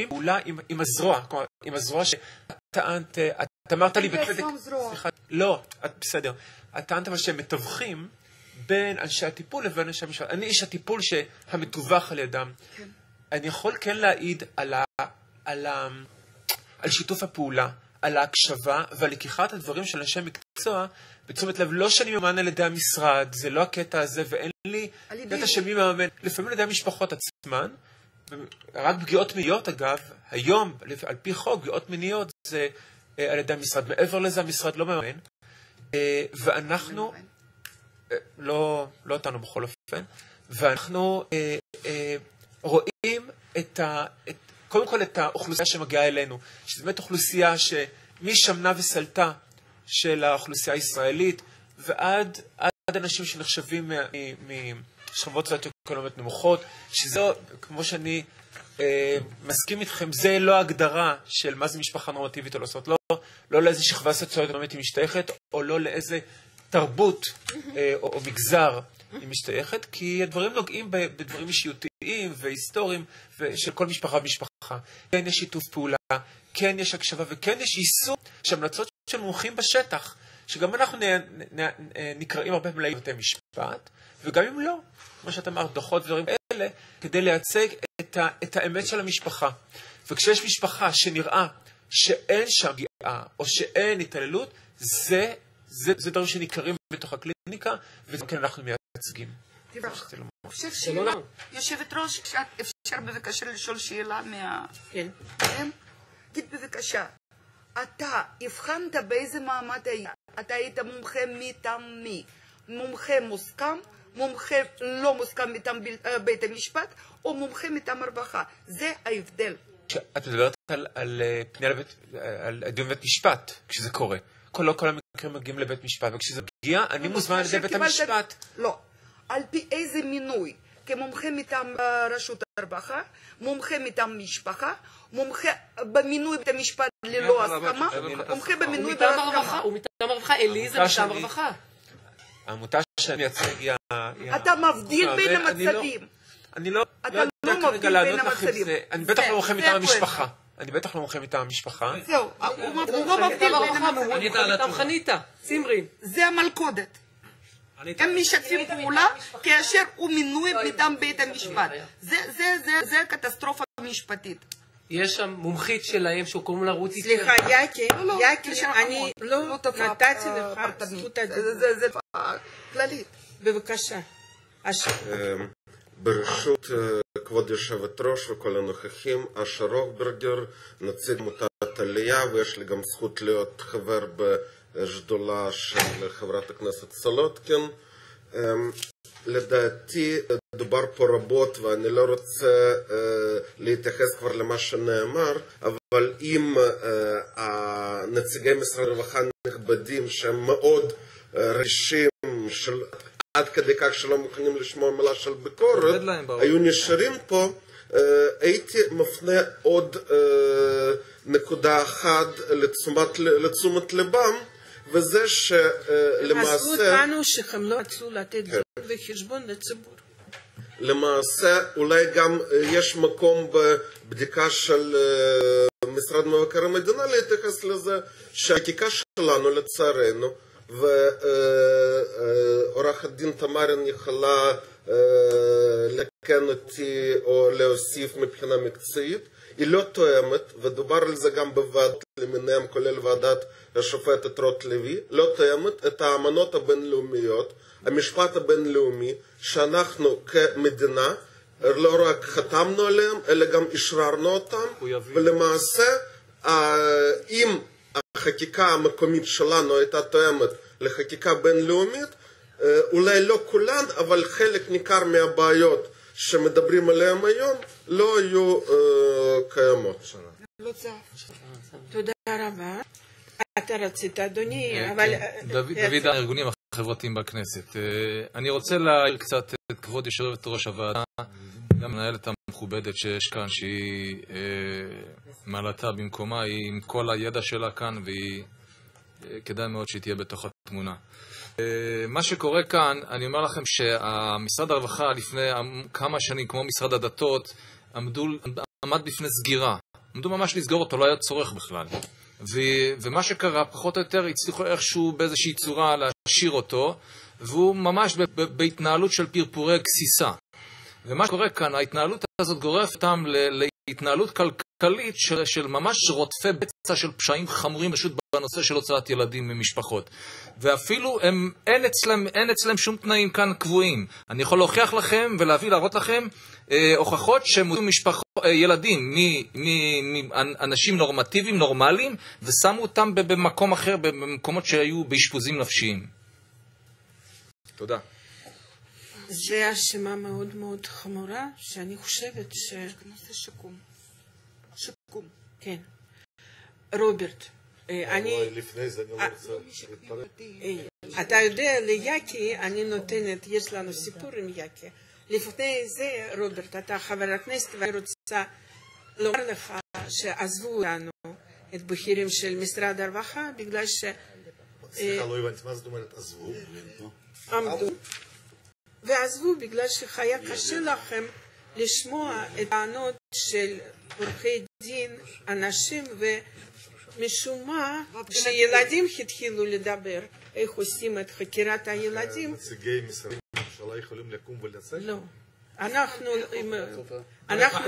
פעולה עם הזרוע, כלומר, עם הזרוע שטענת, את אמרת לי בצדק, סליחה, לא, בסדר, את טענת אבל שהם מתווכים בין אנשי הטיפול לבין אנשי המשפט. אני איש הטיפול שהמתווך על ידם. אני יכול כן להעיד על שיתוף הפעולה, על ההקשבה ועל לקיחת הדברים של אנשי מקצוע בתשומת לב. לא שאני מממן על ידי המשרד, זה לא הקטע הזה, ואין לי קטע שמי מממן, לפעמים על ידי המשפחות עצמן, רק פגיעות מיניות אגב, היום על פי חוק פגיעות מיניות זה על ידי המשרד. מעבר לזה המשרד לא מממן, ואנחנו, לא אותנו בכל אופן, ואנחנו רואים קודם כל את האוכלוסייה שמגיעה אלינו, שזו באמת אוכלוסייה שמשמנה וסלטה של האוכלוסייה הישראלית, ועד אנשים שנחשבים משכבות סוציו-אקונומיות נמוכות, שזה, כמו שאני מסכים איתכם, זה לא ההגדרה של מה זה משפחה נורמטיבית או לא. זאת לא לאיזה שכבה סוציו-אקונומית היא משתייכת, או לא לאיזה תרבות או מגזר היא משתייכת, כי הדברים נוגעים בדברים אישיותיים והיסטוריים של כל משפחה ומשפחה. כן יש שיתוף פעולה, כן יש הקשבה וכן יש יישום של המלצות של מומחים בשטח, שגם אנחנו נקראים הרבה מלאים בבתי משפט, וגם אם לא, כמו שאתה אמרת, דוחות ודברים אלה, כדי לייצג את האמת של המשפחה. וכשיש משפחה שנראה שאין שם פגיעה או שאין התעללות, זה דברים שנקראים בתוך הקליניקה, וגם כן אנחנו מייצגים. יושבת ראש, אפשר בבקשה לשאול שאלה כן. תגיד בבקשה, אתה הבחנת באיזה מעמד היית? אתה היית מומחה מטעם מי? מומחה מוסכם? מומחה לא מוסכם מטעם בית המשפט? או מומחה מטעם הרווחה? זה ההבדל. את מדברת על דיון בית משפט, כשזה קורה. לא כל המקרים מגיעים לבית משפט, וכשזה פגיעה, אני מוזמן על ידי בית המשפט. לא. על פי איזה מינוי? כמומחה מטעם רשות הרווחה, מומחה מטעם משפחה, מומחה במינוי בית המשפט ללא הסכמה, מומחה במינוי בהסכמה. ומטעם הרווחה, אלי זה מטעם הרווחה. העמותה שאני מייצג היא... אתה מבדיל בין המצבים. אני לא מבדיל בין המצבים. אני בטח לא מומחה מטעם המשפחה. זהו, הוא לא מבדיל בין המצבים. מטעם חניתה, צימרין. זה המלכודת. הם משתפים פעולה כאשר הוא מינוי מטעם בית המשפט. זה הקטסטרופה המשפטית. יש שם מומחית שלהם שקוראים לה רותי. סליחה, יקי, אני לא נתתי לך זכות הדיבור. זה כללית. בבקשה. ברשות כבוד יושבת ראש וכל הנוכחים, אשר רוכברגר, נציג עמותת עלייה, ויש לי גם זכות להיות חבר בשדולה של חברת הכנסת סולודקין. לדעתי דובר פה רבות ואני לא רוצה להתייחס כבר למה שנאמר, אבל אם נציגי משרד הרווחה נכבדים שהם מאוד רגישים עד כדי כך שלא מוכנים לשמוע מילה של ביקורת, היו נשארים פה, הייתי מפנה עוד נקודה אחת לתשומת לבם, וזה שלמעשה... עזבו אותנו שהם לא רצו לתת דין וחשבון לציבור. למעשה אולי גם יש מקום בבדיקה של משרד מבקר המדינה להתייחס לזה שהחקיקה שלנו לצערנו, ועורכת דין תמרין יכולה לתקן אותי או להוסיף מבחינה מקצועית, היא לא תואמת, ודובר על זה גם בוועדות למיניהם, כולל ועדת השופטת רוט לוי, לא תואמת את האמנות הבינלאומיות, המשפט הבינלאומי, שאנחנו כמדינה לא רק חתמנו עליהם, אלא גם אשררנו אותם, ולמעשה אם החקיקה המקומית שלנו הייתה תואמת לחקיקה בינלאומית, אולי לא כולן, אבל חלק ניכר מהבעיות שמדברים עליהם היום לא היו קיימות. תודה רבה. אתה רצית, אדוני, אבל... דוד, הארגונים החברתיים בכנסת. אני רוצה להעיר קצת את כבוד יושבת ראש הוועדה, גם מנהלת המכובדת שיש כאן, שהיא מעלתה במקומה, היא עם כל הידע שלה כאן, והיא כדאי מאוד שהיא תהיה בתוך התמונה. מה שקורה כאן, אני אומר לכם שהמשרד הרווחה לפני כמה שנים, כמו משרד הדתות, עמד בפני סגירה. עמדו ממש לסגור אותו, לא היה צורך בכלל. ומה שקרה, פחות או יותר, הצליחו איכשהו באיזושהי צורה להשאיר אותו, והוא ממש בהתנהלות של פרפורי גסיסה. ומה שקורה כאן, ההתנהלות הזאת גורפת אותם להתנהלות כלכלית של ממש רודפי בצע של פשעים חמורים פשוט בנושא של הוצאת ילדים ממשפחות. ואפילו אין אצלם שום תנאים כאן קבועים. אני יכול להוכיח לכם להראות לכם הוכחות שהם הוציאו ילדים מאנשים נורמטיביים, נורמליים, ושמו אותם במקום אחר, במקומות שהיו באשפוזים נפשיים. תודה. זה האשמה מאוד מאוד חמורה, שאני חושבת זה שיקום. שיקום. כן. רוברט, לפני זה אני לא רוצה להתפרק. אתה יודע, ליאקי אני נותנת, יש לנו סיפור עם יאקי. לפני זה, רוברט, אתה חבר הכנסת, ואני רוצה לומר לך שעזבו לנו את בכירים של משרד הרווחה, בגלל ש... סליחה, לא הבנתי, מה זאת אומרת עזבו? עמדו. ועזבו בגלל שהיה קשה לכם לשמוע את הענות של עורכי דין, אנשים, ומשום מה, כשילדים התחילו לדבר, איך עושים את חקירת הילדים. נציגי משרדי הממשלה יכולים לקום ולצאת? לא. אנחנו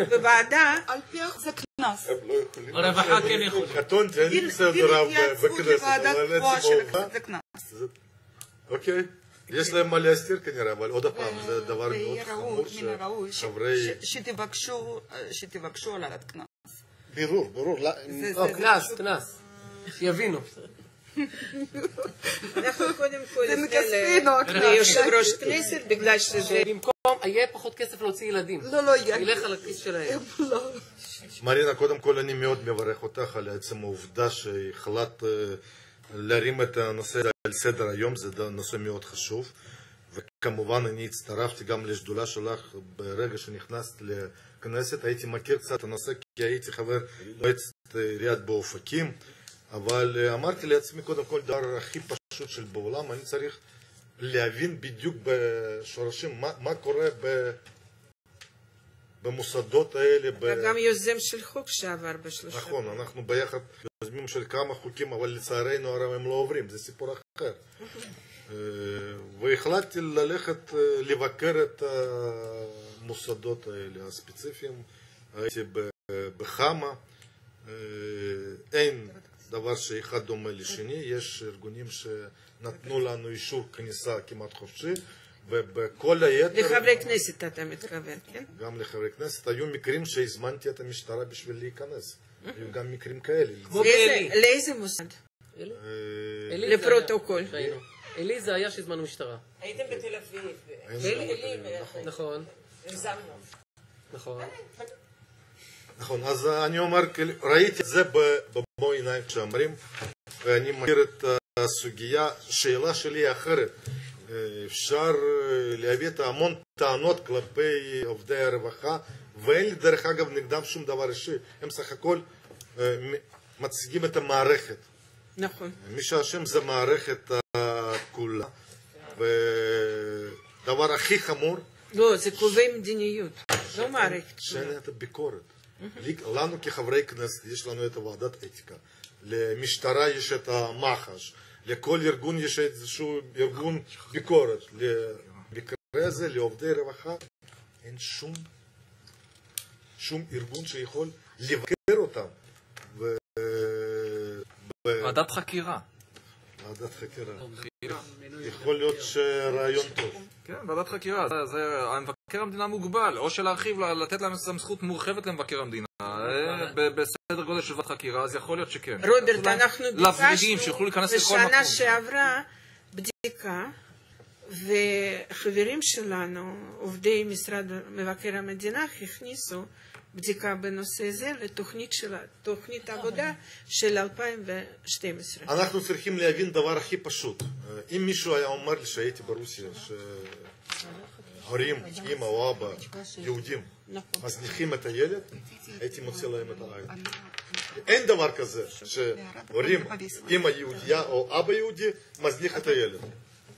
בוועדה... על פי זה קנס. הם לא יכולים. הרווחה כן יכולים. קטונתי, אני בסדר רב בכנסת, אבל זה קנס. אוקיי. יש להם מה להסתיר כנראה, אבל עוד פעם, זה דבר מאוד חמור שחברי... שתבקשו על הקנס. ברור. קנס. שיבינו. אנחנו קודם כל ליושב ראש כנסת, בגלל שזה... במקום, יהיה פחות כסף להוציא ילדים. לא יהיה. ילך על הכיס שלהם. מרינה, קודם כל אני מאוד מברך אותך על עצם העובדה שהחלטת להרים את הנושא על סדר היום, זה נושא מאוד חשוב, וכמובן אני הצטרפתי גם לשדולה שלך ברגע שנכנסת לכנסת. הייתי מכיר קצת את הנושא כי הייתי חבר מועצת עיריית באופקים, אבל אמרתי לעצמי קודם כל דבר הכי פשוט של בעולם, אני צריך להבין בדיוק בשורשים מה קורה במוסדות האלה. אתה גם יוזם של חוק שעבר בשלושה. נכון, אנחנו ביחד יוזמים של כמה חוקים, אבל לצערנו הרב הם לא עוברים, זה סיפור אחר. והחלטתי ללכת לבקר את המוסדות האלה הספציפיים. הייתי בחמה, אין דבר שאחד דומה לשני, יש ארגונים שנתנו לנו אישור כניסה כמעט חופשי, ובכל היתר... לחברי כנסת אתה מתכוון, כן? גם לחברי כנסת. היו מקרים שהזמנתי את המשטרה בשביל להיכנס. היו גם מקרים כאלה. לאיזה מוסד? לפרוטוקול. אלי זה היה שהזמנו משטרה. הייתם בתל אביב. אלי, נכון. נכון, אז אני אומר, ראיתי את זה במו עיניים כשאמרים, ואני מכיר את הסוגיה. שאלה שלי אחרת. אפשר להביא את המון טענות כלפי עובדי הרווחה, ואין לי דרך אגב נגדם שום דבר אישי. הם סך הכל מציגים את המערכת. נכון. מי שאשם זה מערכת כולה. ודבר הכי חמור... לא, זה קובעי מדיניות, לא מערכת. שאין את הביקורת. לנו כחברי כנסת יש לנו את ועדת אתיקה. למשטרה יש את המח"ש. לכל ארגון יש איזשהו ארגון ביקורת. במקרה הזה, לעובדי רווחה, אין שום ארגון שיכול לבקר אותם. ועדת חקירה. ועדת חקירה. יכול להיות שרעיון טוב. כן, ועדת חקירה. מבקר המדינה מוגבל, או שלהרחיב, לתת להם סמכות מורחבת למבקר המדינה. בסדר גודל של ועדת חקירה, אז יכול להיות שכן. רוברט, אנחנו ביקשנו בשנה שעברה בדיקה, וחברים שלנו, עובדי משרד מבקר המדינה, הכניסו בדיקה בנושא זה לתוכנית עבודה של 2012. אנחנו צריכים להבין דבר הכי פשוט. אם מישהו היה אומר לי שהייתי ברוסיה, שהורים, אמא או אבא, יהודים, מזניחים את הילד, הייתי מוצא להם את העין. אין דבר כזה שהורים, אמא יהודיה או אבא יהודי, מזניח את הילד.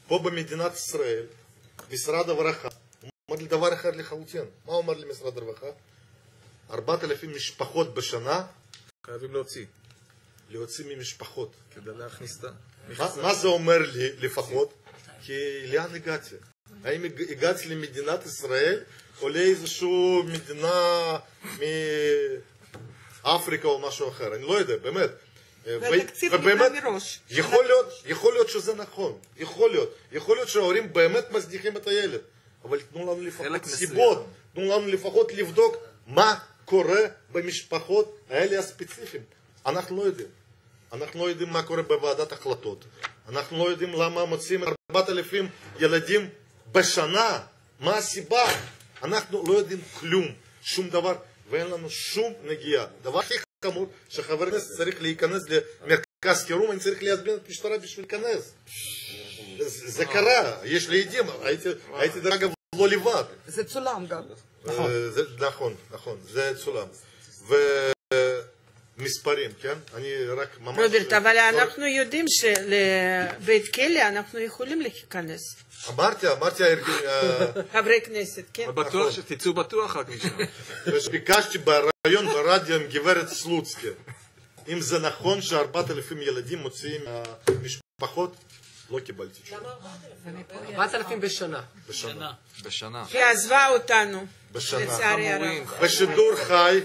פה במדינת ישראל, משרד הרווחה, אומר לי דבר אחד לחלוטין. מה אומר לי משרד הרווחה? 4,000 משפחות בשנה. חייבים להוציא ממשפחות. כדי להכניס את מה זה אומר לי לפחות? כי לאן הגעתי? האם הגעתי למדינת ישראל או לאיזושהי מדינה מאפריקה או משהו אחר? אני לא יודע, באמת. והתקציב נקנה מראש. יכול להיות שזה נכון. יכול להיות שההורים באמת מזניחים את הילד. אבל תנו לנו לפחות סיבות. תנו לנו לפחות לבדוק מה קורה במשפחות האלה הספציפיים. אנחנו לא יודעים. אנחנו לא יודעים מה קורה בוועדת החלטות. אנחנו לא יודעים למה מוצאים 4,000 ילדים בשנה. מה הסיבה? אנחנו לא יודעים כלום, שום דבר, ואין לנו שום נגיעה. דבר הכי חמור, שחבר הכנסת צריך להיכנס למרכז חירום, אני צריך להזמין את המשטרה בשביל להיכנס. זה קרה, יש לי עדים, הייתי דרך אגב לא לבד. זה צולם גם. נכון, זה צולם. מספרים, כן? אני רק ממש... רוברט, אבל אנחנו יודעים שלבית כלא אנחנו יכולים להיכנס. אמרתי, חברי כנסת, כן. בטוח שתצאו בטוח רק משם. ביקשתי בראיון ברדיו עם גברת סלוצקי, אם זה נכון ש4,000 ילדים מוציאים מהמשפחות, לא קיבלתי תשובה. 4,000 בשנה. בשנה. היא עזבה אותנו. לצערי הרב. בשידור חי.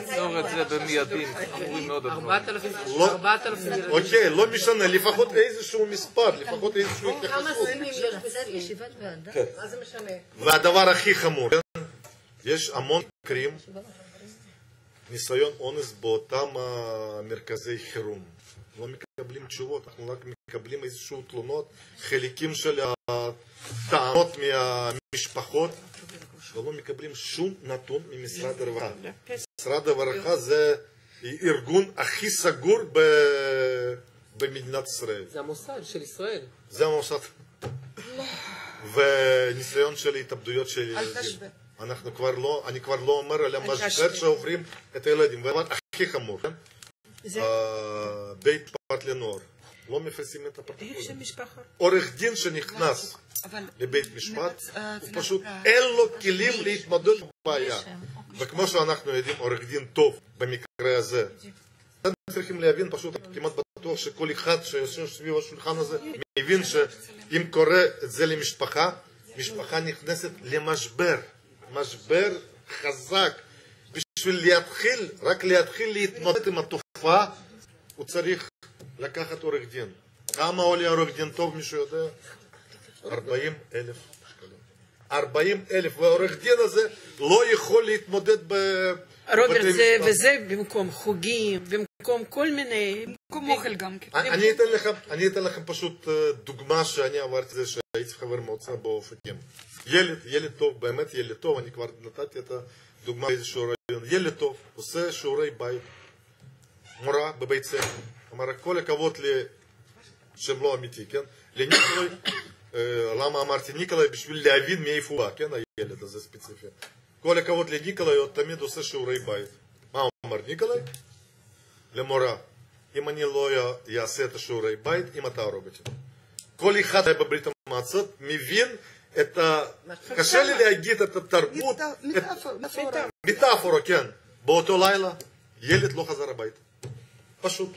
נצור את זה במיידים. חמורים מאוד הדברים. 4,000 ילדים. אוקיי, לא משנה, לפחות איזשהו מספר, לפחות איזשהו התייחסות. כמה סגנים יש בישיבת ועדה? מה זה משנה? והדבר הכי חמור, יש המון מקרים, ניסיון אונס באותם מרכזי חירום. לא מקבלים תשובות, אנחנו רק מקבלים איזשהו תלונות, חלקים של הטענות מהמשפחות, ולא מקבלים שום נתון ממשרד הרווחה. משרד הרווחה זה ארגון הכי סגור במדינת ישראל. זה המוסד של ישראל. זה המוסד. וניסיון של התאבדויות של ילדים. אני כבר לא אומר על המשבר שעוברים את הילדים. והדבר הכי חמור, בית משפט לנוער. לא מפרסמים את הפרוטוקול. עורך דין שנכנס לבית משפט, הוא פשוט אין לו כלים להתמודד עם בעיה. וכמו שאנחנו יודעים, עורך דין טוב במקרה הזה. אתם צריכים להבין, פשוט כמעט בטוח שכל אחד שיושב סביב השולחן הזה מבין שאם קורה את זה למשפחה, משפחה נכנסת למשבר. משבר חזק. בשביל רק להתחיל להתמודד עם התופעה, הוא צריך לקחת עורך דין. כמה עולה עורך דין טוב, מישהו יודע? 40,000 שקלים. 40,000, והעורך דין הזה לא יכול להתמודד רוברט, וזה במקום חוגים, במקום כל מיני... במקום אוכל גם. אני אתן לכם פשוט דוגמה שאני עברתי זה שהייתי חבר מועצה באופקים. ילד טוב, באמת ילד טוב, אני כבר נתתי את הדוגמה באיזשהו רעיון. ילד טוב, עושה שיעורי בית, מורה בבית ספר. אמר, כל הכבוד שם לא אמיתי, כן? לניקולאי, למה אמרתי ניקולאי? בשביל להבין מאיפה הוא בא, כן? הילד הזה ספציפי. כל הכבוד לניקולאי, הוא תמיד עושה שיעורי בית. מה הוא אמר ניקולאי? למורה, אם אני לא אעשה את השיעורי בית, אם אתה הרוג אותי. כל אחד בברית המועצות מבין את קשה לי להגיד את התרבות. מטאפורה, כן. באותו לילה, ילד לא חזר הביתה. פשוט.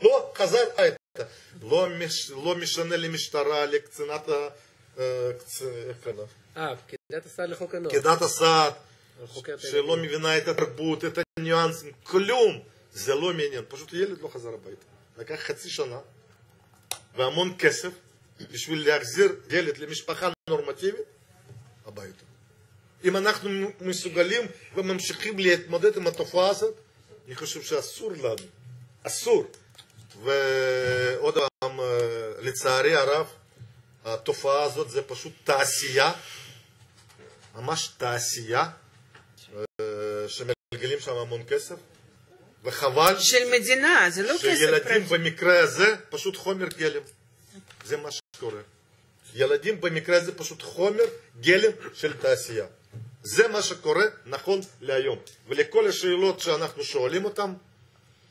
לא חזר הביתה. לא משנה למשטרה, לקצינת פקידת הסעד לחוק הנוער. פקידת הסעד, שלא מבינה את התרבות, את הניואנסים, כלום. זה לא מעניין. פשוט ילד לא חזר הביתה. לקח חצי שנה, והמון כסף, בשביל להחזיר ילד למשפחה נורמטיבית, הביתה. אם אנחנו מסוגלים וממשיכים להתמודד עם התופעה הזאת, אני חושב שאסור לנו. אסור. ועוד פעם, לצערי הרב, התופעה הזאת זה פשוט תעשייה, ממש תעשייה, שמגלים שם המון כסף, וחבל של מדינה, זה לא כסף פרטי. שילדים במקרה הזה פשוט חומר גלם. זה מה שקורה. ילדים במקרה הזה פשוט חומר גלם של תעשייה. זה מה שקורה נכון להיום. ולכל השאלות שאנחנו שואלים אותם,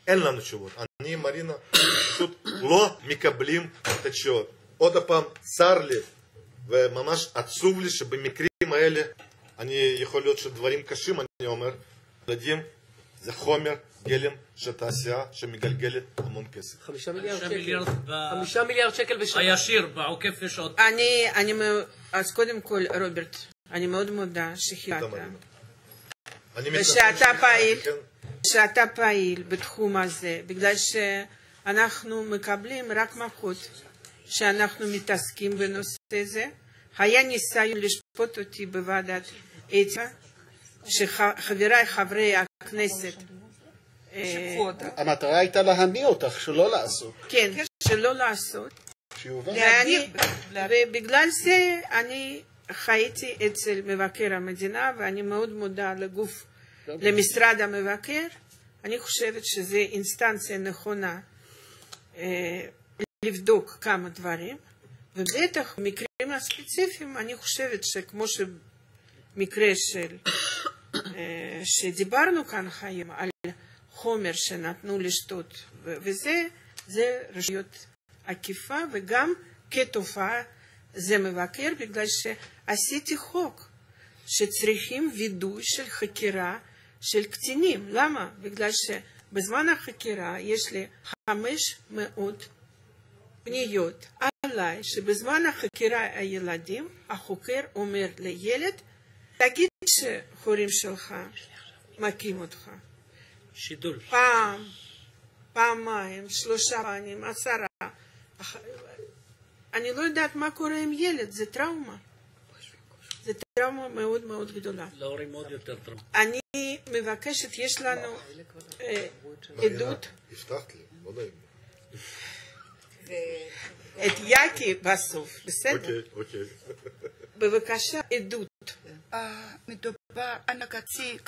אין לנו תשובות. אני, מרינה, פשוט לא מקבלים את התשובות. עוד פעם, צר לי, וממש עצוב לי שבמקרים האלה יכול להיות שדברים קשים, אני אומר, ילדים זה חומר גלם של תעשייה שמגלגלת המון כסף. 5 מיליארד שקל. 5 מיליארד שקל בשנה. הישיר, בעוקף יש עוד. אז קודם כל, רוברט, אני מאוד מודה שהחלטת. ושאתה פעיל בתחום הזה, בגלל שאנחנו מקבלים רק מכות שאנחנו מתעסקים בנושא הזה. היה ניסיון לשפוט אותי בוועדת אתיקה, שחבריי חברי הכנסת... המטרה הייתה להניע אותך, שלא לעשות. כן, שלא לעשות. ובגלל זה אני חייתי אצל מבקר המדינה, ואני מאוד מודה למשרד המבקר. אני חושבת שזו אינסטנציה נכונה לבדוק כמה דברים, ובטח במקרים הספציפיים אני חושבת שכמו שמקרה שדיברנו כאן היום על חומר שנתנו לשתות, וזה רשויות עקיפה, וגם כתופעה זה מבקר, בגלל שעשיתי חוק שצריכים וידוא של חקירה של קטינים. למה? בגלל שבזמן החקירה יש לי 500 פניות עליי, שבזמן החקירה הילדים, החוקר אומר לילד, תגיד שההורים שלך מכים אותך. שידול. פעם, פעמיים, 3 פעמים, 10. אני לא יודעת מה קורה עם ילד, זה טראומה. זה טראומה מאוד מאוד גדולה. להורים מאוד יותר טראומה. אני מבקשת, יש לנו עדות. הבטחת לי, לא נעים. את יאקי בסוף, בסדר? אוקיי. בבקשה, עדות. מדובר על נציג.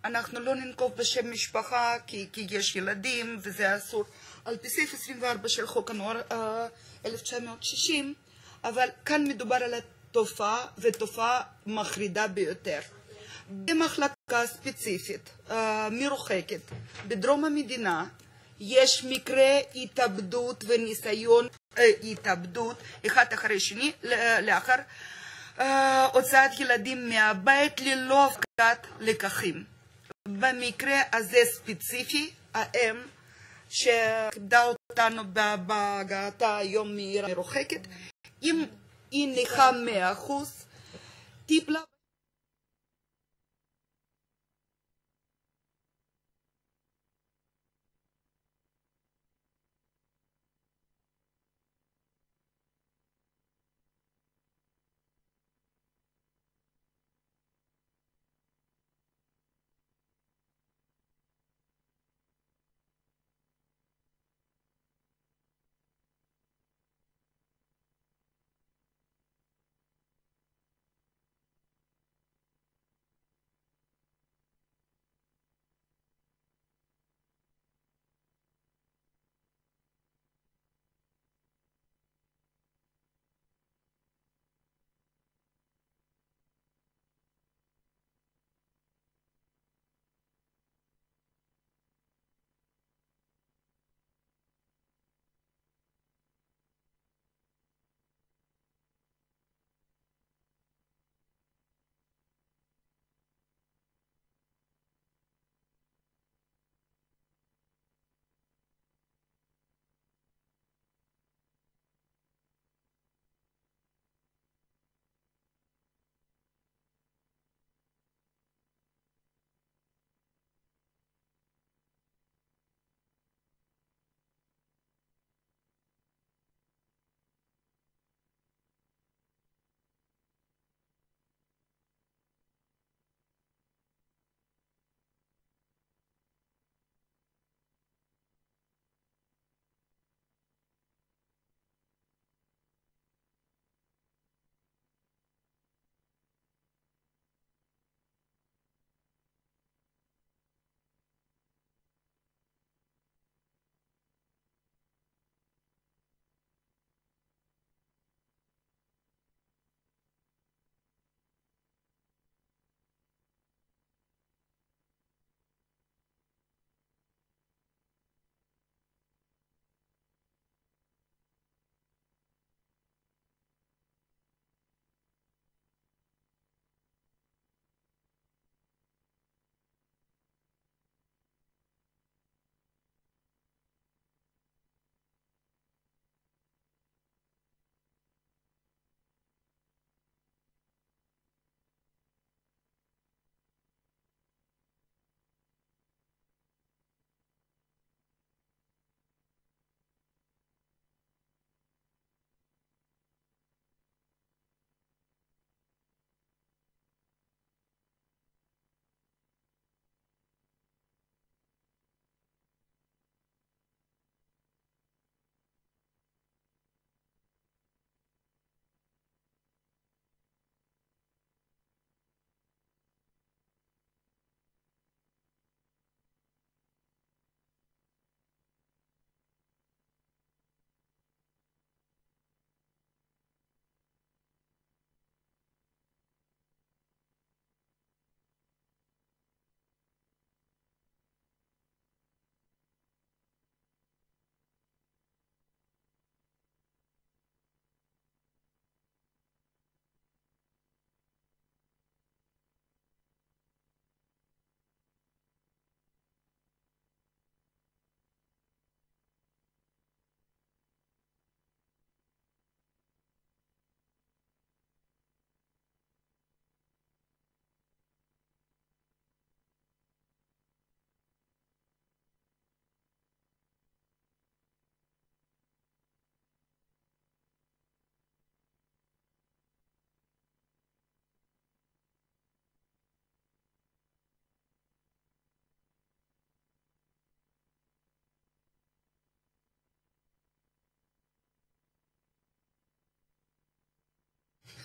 אנחנו לא ננקוב בשם משפחה כי יש ילדים וזה אסור על פי סעיף 24 של חוק הנוער 1960, אבל כאן מדובר על התופעה, ותופעה מחרידה ביותר. במחלקה ספציפית מרוחקת בדרום המדינה יש מקרה התאבדות וניסיון התאבדות אחד אחרי שני לאחר הוצאת ילדים מהבית ללא הפקת לקחים. במקרה הזה ספציפי, האם שכבדה אותנו בהגעתה היום מעיר מרוחקת, אם היא נכה 100%, טיפלה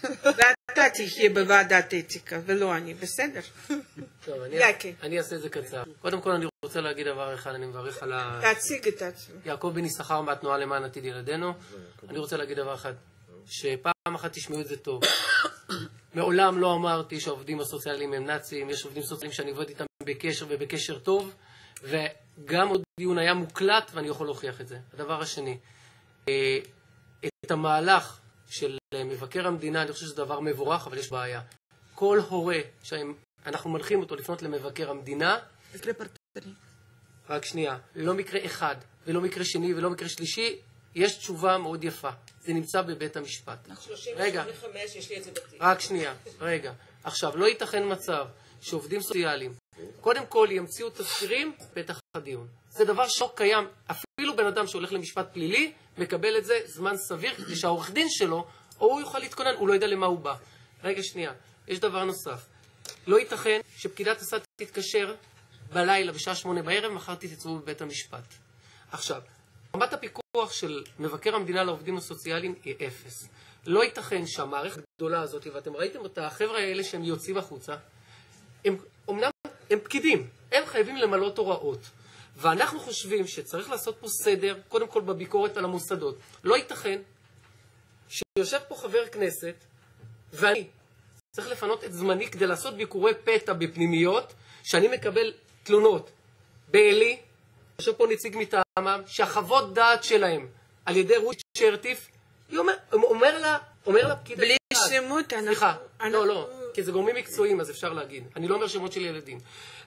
ואתה תחיה בוועדת אתיקה, ולא אני, בסדר? טוב, יקי. אני אעשה את זה קצר. קודם כל אני רוצה להגיד דבר אחד, אני מברך על תציג את עצמי. יעקב בן יששכר מהתנועה למען עתיד ילדינו. אני רוצה להגיד דבר אחד, שפעם אחת תשמעו את זה טוב. מעולם לא אמרתי שהעובדים הסוציאליים הם נאצים, יש עובדים סוציאליים שאני עובד איתם בקשר ובקשר טוב, וגם עוד דיון היה מוקלט ואני יכול להוכיח את זה. הדבר השני, את המהלך של מבקר המדינה, אני חושב שזה דבר מבורך, אבל יש בעיה. כל הורה שאנחנו מנחים אותו לפנות למבקר המדינה, רק שנייה, לא מקרה אחד, ולא מקרה שני, ולא מקרה שלישי, יש תשובה מאוד יפה. זה נמצא בבית המשפט. רגע, יש לי את זה בתיק. רק שנייה, רגע. עכשיו, לא ייתכן מצב שעובדים סוציאליים, קודם כל ימציאו תזכירים פתח הדיון. זה דבר שלא קיים. אפילו בן אדם שהולך למשפט פלילי, מקבל את זה זמן סביר, כדי שהעורך דין שלו, או הוא יוכל להתכונן, הוא לא יודע למה הוא בא. רגע, שנייה. יש דבר נוסף. לא ייתכן שפקידת הסעד תתקשר בלילה בשעה 8 בערב, מחר תתייצבו בבית המשפט. עכשיו, רמת הפיקוח של מבקר המדינה לעובדים הסוציאליים היא 0. לא ייתכן שהמערכת הגדולה הזאת, ואתם ראיתם את החבר'ה האלה שהם יוצאים החוצה, אמנם הם פקידים, הם חייבים למלא הוראות. ואנחנו חושבים שצריך לעשות פה סדר, קודם כל בביקורת על המוסדות. לא ייתכן שיושב פה חבר כנסת, ואני צריך לפנות את זמני כדי לעשות ביקורי פתע בפנימיות, שאני מקבל תלונות באלי, יושב פה נציג מטעמם, שהחוות דעת שלהם על ידי רות שרטיף, אומר לה פקיד... בלי שמות, סליחה, לא, כי זה גורמים מקצועיים, אז אפשר להגיד. אני לא אומר שמות של ילדים.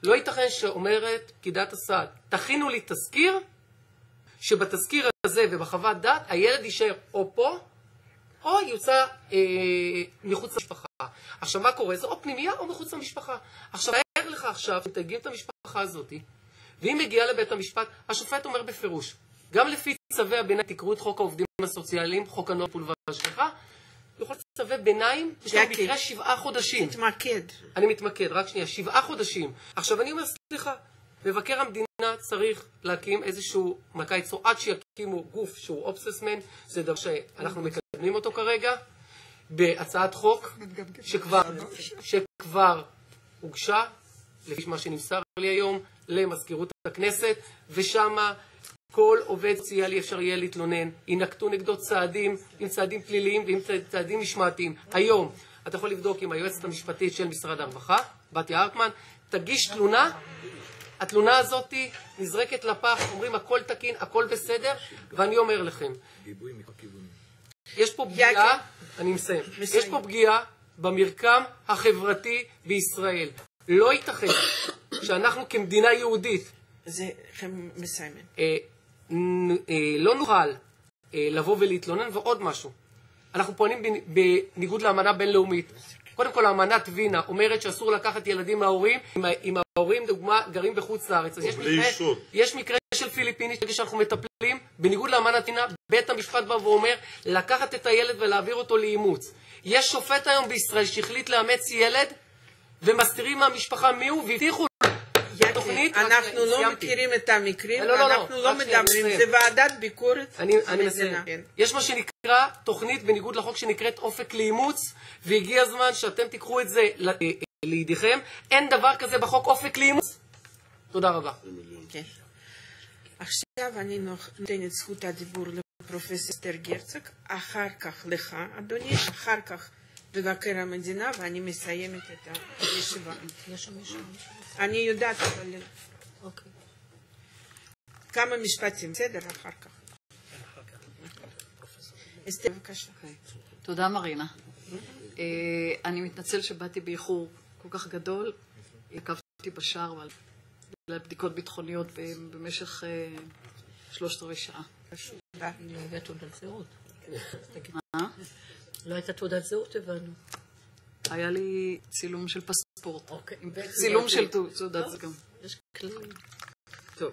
לא ייתכן שאומרת פקידת הסעד, תכינו לי תזכיר, שבתזכיר הזה ובחוות דעת, הילד יישאר או פה, או יוצא מחוץ למשפחה. עכשיו, מה קורה? זה או פנימיה או מחוץ למשפחה. עכשיו, תאר לך עכשיו, תגיע את המשפחה הזאת, ואם מגיעה לבית המשפט, השופט אומר בפירוש, גם לפי צווי הביניים, תקראו את חוק העובדים הסוציאליים, חוק הנוער טיפול והשגחה, יכול להיות צווי ביניים, יש לנו מקרה 7 חודשים. תתמקד. אני מתמקד, רק שנייה, 7 חודשים. עכשיו אני אומר, סליחה, מבקר המדינה צריך להקים איזשהו מקיצו, עד שיקימו גוף שהוא אובססמן, זה דבר שאנחנו מקדמים אותו כרגע, בהצעת חוק שכבר הוגשה, לפי מה שנמסר לי היום, למזכירות הכנסת, ושמה כל עובד סוציאלי אפשר יהיה להתלונן, ינקטו נגדו צעדים, עם צעדים פליליים ועם צעדים משמעתיים. היום אתה יכול לבדוק עם היועצת המשפטית של משרד הרווחה, בתיה הרטמן, תגיש תלונה, התלונה הזאת נזרקת לפח, אומרים הכל תקין, הכל בסדר, ואני אומר לכם, יש פה פגיעה, אני מסיים, יש פה פגיעה במרקם החברתי בישראל. לא ייתכן שאנחנו כמדינה יהודית, זה מסיימן. לא נוכל לבוא ולהתלונן. ועוד משהו, אנחנו פועלים בניגוד לאמנה בינלאומית. קודם כל, האמנת וינה אומרת שאסור לקחת ילדים מההורים, אם ההורים, דוגמה, גרים בחוץ לארץ. אז יש מקרה של פיליפיני שאנחנו מטפלים, בניגוד לאמנת וינה, בית המשפט בא ואומר לקחת את הילד ולהעביר אותו לאימוץ. יש שופט היום בישראל שהחליט לאמץ ילד, ומסתירים מהמשפחה מיהו, והבטיחו אנחנו לא מכירים את המקרים, אנחנו לא מדברים, זה ועדת ביקורת. אני מסיים. יש מה שנקרא תוכנית בניגוד לחוק שנקראת אופק לאימוץ, והגיע הזמן שאתם תיקחו את זה לידיכם. אין דבר כזה בחוק אופק לאימוץ. תודה רבה. עכשיו אני נותנת זכות הדיבור לפרופסור אסתר גרצוג, אחר כך לך, אדוני, אחר כך מבקר המדינה, ואני מסיימת את הישיבה. אני יודעת, אבל... אוקיי. כמה משפטים, בסדר, אחר כך. אסתר, בבקשה. תודה, מרינה. אני מתנצל שבאתי באיחור כל כך גדול. עקבתי בשער בגלל בדיקות ביטחוניות במשך 3/4 שעה. לא הייתה תעודת זהות. מה? לא הייתה תעודת זהות, הבנו. היה לי צילום של פספורט. צילום של תעודת זהות. יש כללים. טוב.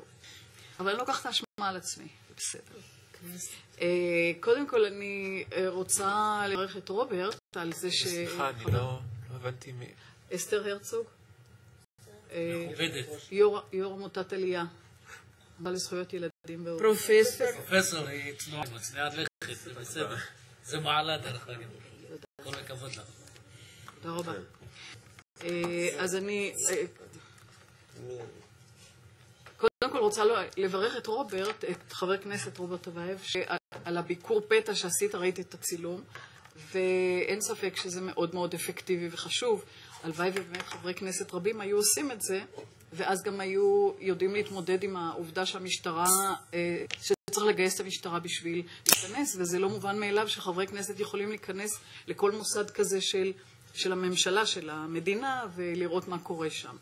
אבל אני לוקחת האשמה על עצמי, בסדר. קודם כל אני רוצה לברך את רוברט על זה ש... סליחה, אני לא הבנתי מי... אסתר הרצוג. מכובדת. יו"ר עמותת עלייה. בא לזכויות ילדים. פרופסור היא מצניעת לכת, זה בסדר. זה מעלה דרך אגב. כל הכבוד. כבוד לך. תודה רבה. אז אני קודם כל רוצה לברך את רוברט, את חבר הכנסת רוברט טיבייב, על הביקור פתע שעשית, ראיתי את הצילום, ואין ספק שזה מאוד מאוד אפקטיבי וחשוב. הלוואי ובאמת חברי כנסת רבים היו עושים את זה, ואז גם היו יודעים להתמודד עם העובדה שהמשטרה, שצריך לגייס את המשטרה בשביל להיכנס, וזה לא מובן מאליו שחברי כנסת יכולים להיכנס לכל מוסד כזה של הממשלה, של המדינה, ולראות מה קורה שם.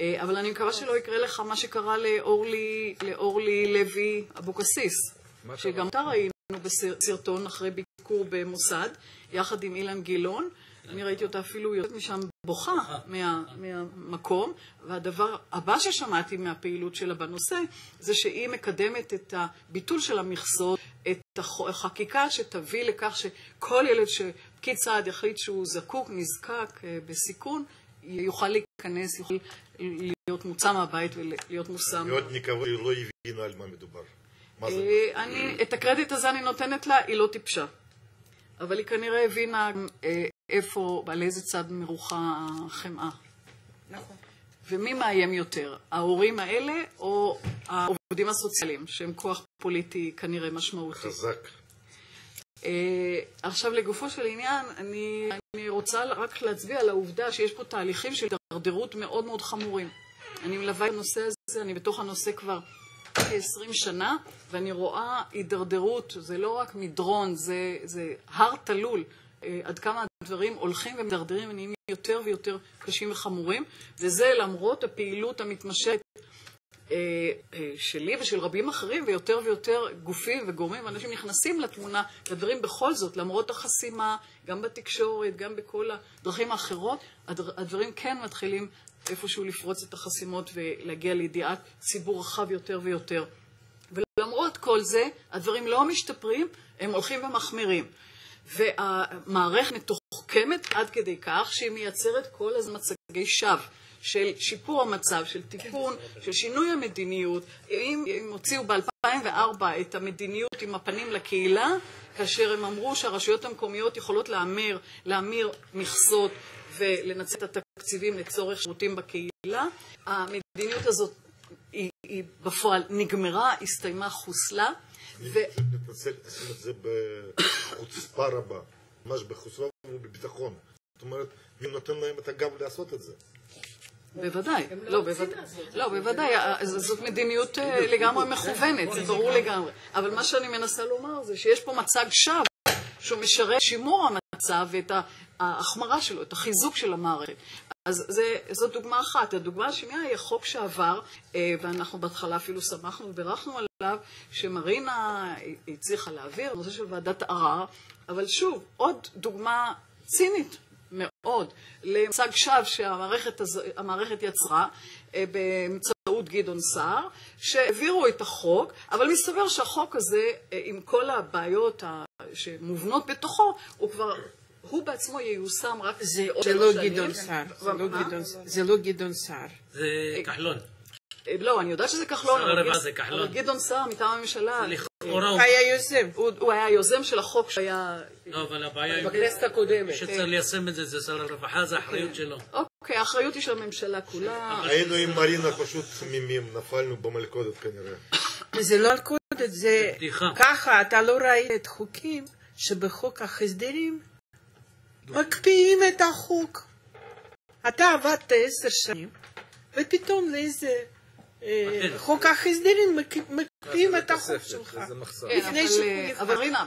אבל אני מקווה שלא יקרה לך מה שקרה לאורלי לוי אבוקסיס, שגם אותה ראינו בסרטון אחרי ביקור במוסד, יחד עם אילן גילאון. אני ראיתי אותה אפילו יוצאת משם בוכה מהמקום, והדבר הבא ששמעתי מהפעילות שלה בנושא, זה שהיא מקדמת את הביטול של המכסות, את החקיקה שתביא לכך שכל ילד שפקיד סעד יחליט שהוא זקוק, נזקק, בסיכון, יוכל להיכנס, יוכל להיות מוצא מהבית ולהיות מושם. מאוד נקווה, היא לא הבינה על מה מדובר. את הקרדיט הזה אני נותנת לה, היא לא טיפשה. אבל היא כנראה הבינה איפה, על איזה צד מרוחה החמאה. נכון. ומי מאיים יותר? ההורים האלה או העובדים הסוציאליים, שהם כוח פוליטי כנראה משמעותי? חזק. עכשיו לגופו של עניין, אני רוצה רק להצביע על העובדה שיש פה תהליכים של דרדרות מאוד מאוד חמורים. אני מלווה את הנושא הזה, אני בתוך הנושא כבר כ-20 שנה, ואני רואה הידרדרות, זה לא רק מדרון, זה הר תלול, עד כמה הדברים הולכים ומדרדרים ונהיים יותר ויותר קשים וחמורים, וזה למרות הפעילות המתמשכת שלי ושל רבים אחרים, ויותר ויותר גופים וגורמים ואנשים נכנסים לתמונה, לדברים בכל זאת, למרות החסימה, גם בתקשורת, גם בכל הדרכים האחרות, הדברים כן מתחילים איפשהו לפרוץ את החסימות ולהגיע לידיעת ציבור רחב יותר ויותר. ולמרות כל זה, הדברים לא משתפרים, הם הולכים ומחמירים. והמערכת מתוחכמת עד כדי כך שהיא מייצרת כל הזמן מצגי שווא של שיפור המצב, של תיקון, של שינוי המדיניות. אם הוציאו ב-2004 את המדיניות עם הפנים לקהילה, כאשר הם אמרו שהרשויות המקומיות יכולות להמיר מכסות ולנצל את התקציבים לצורך שירותים בקהילה, המדיניות הזאת היא בפועל נגמרה, הסתיימה, חוסלה. להתנצל, עושים את זה בחוצפה רבה, ממש בחוצפה ובביטחון. זאת אומרת, מי נותן להם את הגב לעשות את זה? בוודאי, לא, בוודאי, זאת מדיניות לגמרי מכוונת, זה ברור לגמרי. אבל מה שאני מנסה לומר זה שיש פה מצג שווא שהוא משרת שימור המצב ואת ההחמרה שלו, את החיזוק של המערכת. אז זאת דוגמה אחת. הדוגמה השנייה היא החוק שעבר, ואנחנו בהתחלה אפילו שמחנו ובירכנו עליו, שמרינה הצליחה להעביר, נושא של ועדת ערר, אבל שוב, עוד דוגמה צינית מאוד למצג שווא שהמערכת יצרה באמצעות גדעון סער, שהעבירו את החוק, אבל מסתבר שהחוק הזה, עם כל הבעיות שמובנות בתוכו, הוא בעצמו ייושם רק זה לא גדעון סער. זה לא גדעון סער. זה כחלון. לא, אני יודעת שזה כחלון. אבל גדעון סער מטעם הממשלה. הוא היה יוזם. הוא היה יוזם של החוק שהיה לא, אבל הבעיה היא בכנסת הקודמת. שצריך ליישם את זה, זה שר הרווחה, זה האחריות שלו. אוקיי, האחריות היא של הממשלה כולה. היינו עם מרינה פשוט תמימים, נפלנו במלכודת כנראה. זה לא מלכודת, זה ככה, אתה לא ראית חוקים שבחוק ההסדרים מקפיאים את החוק. אתה עבדת 10 שנים, ופתאום לאיזה חוק ההסדרים מקפיאים את החוק שלך. אבל רינה,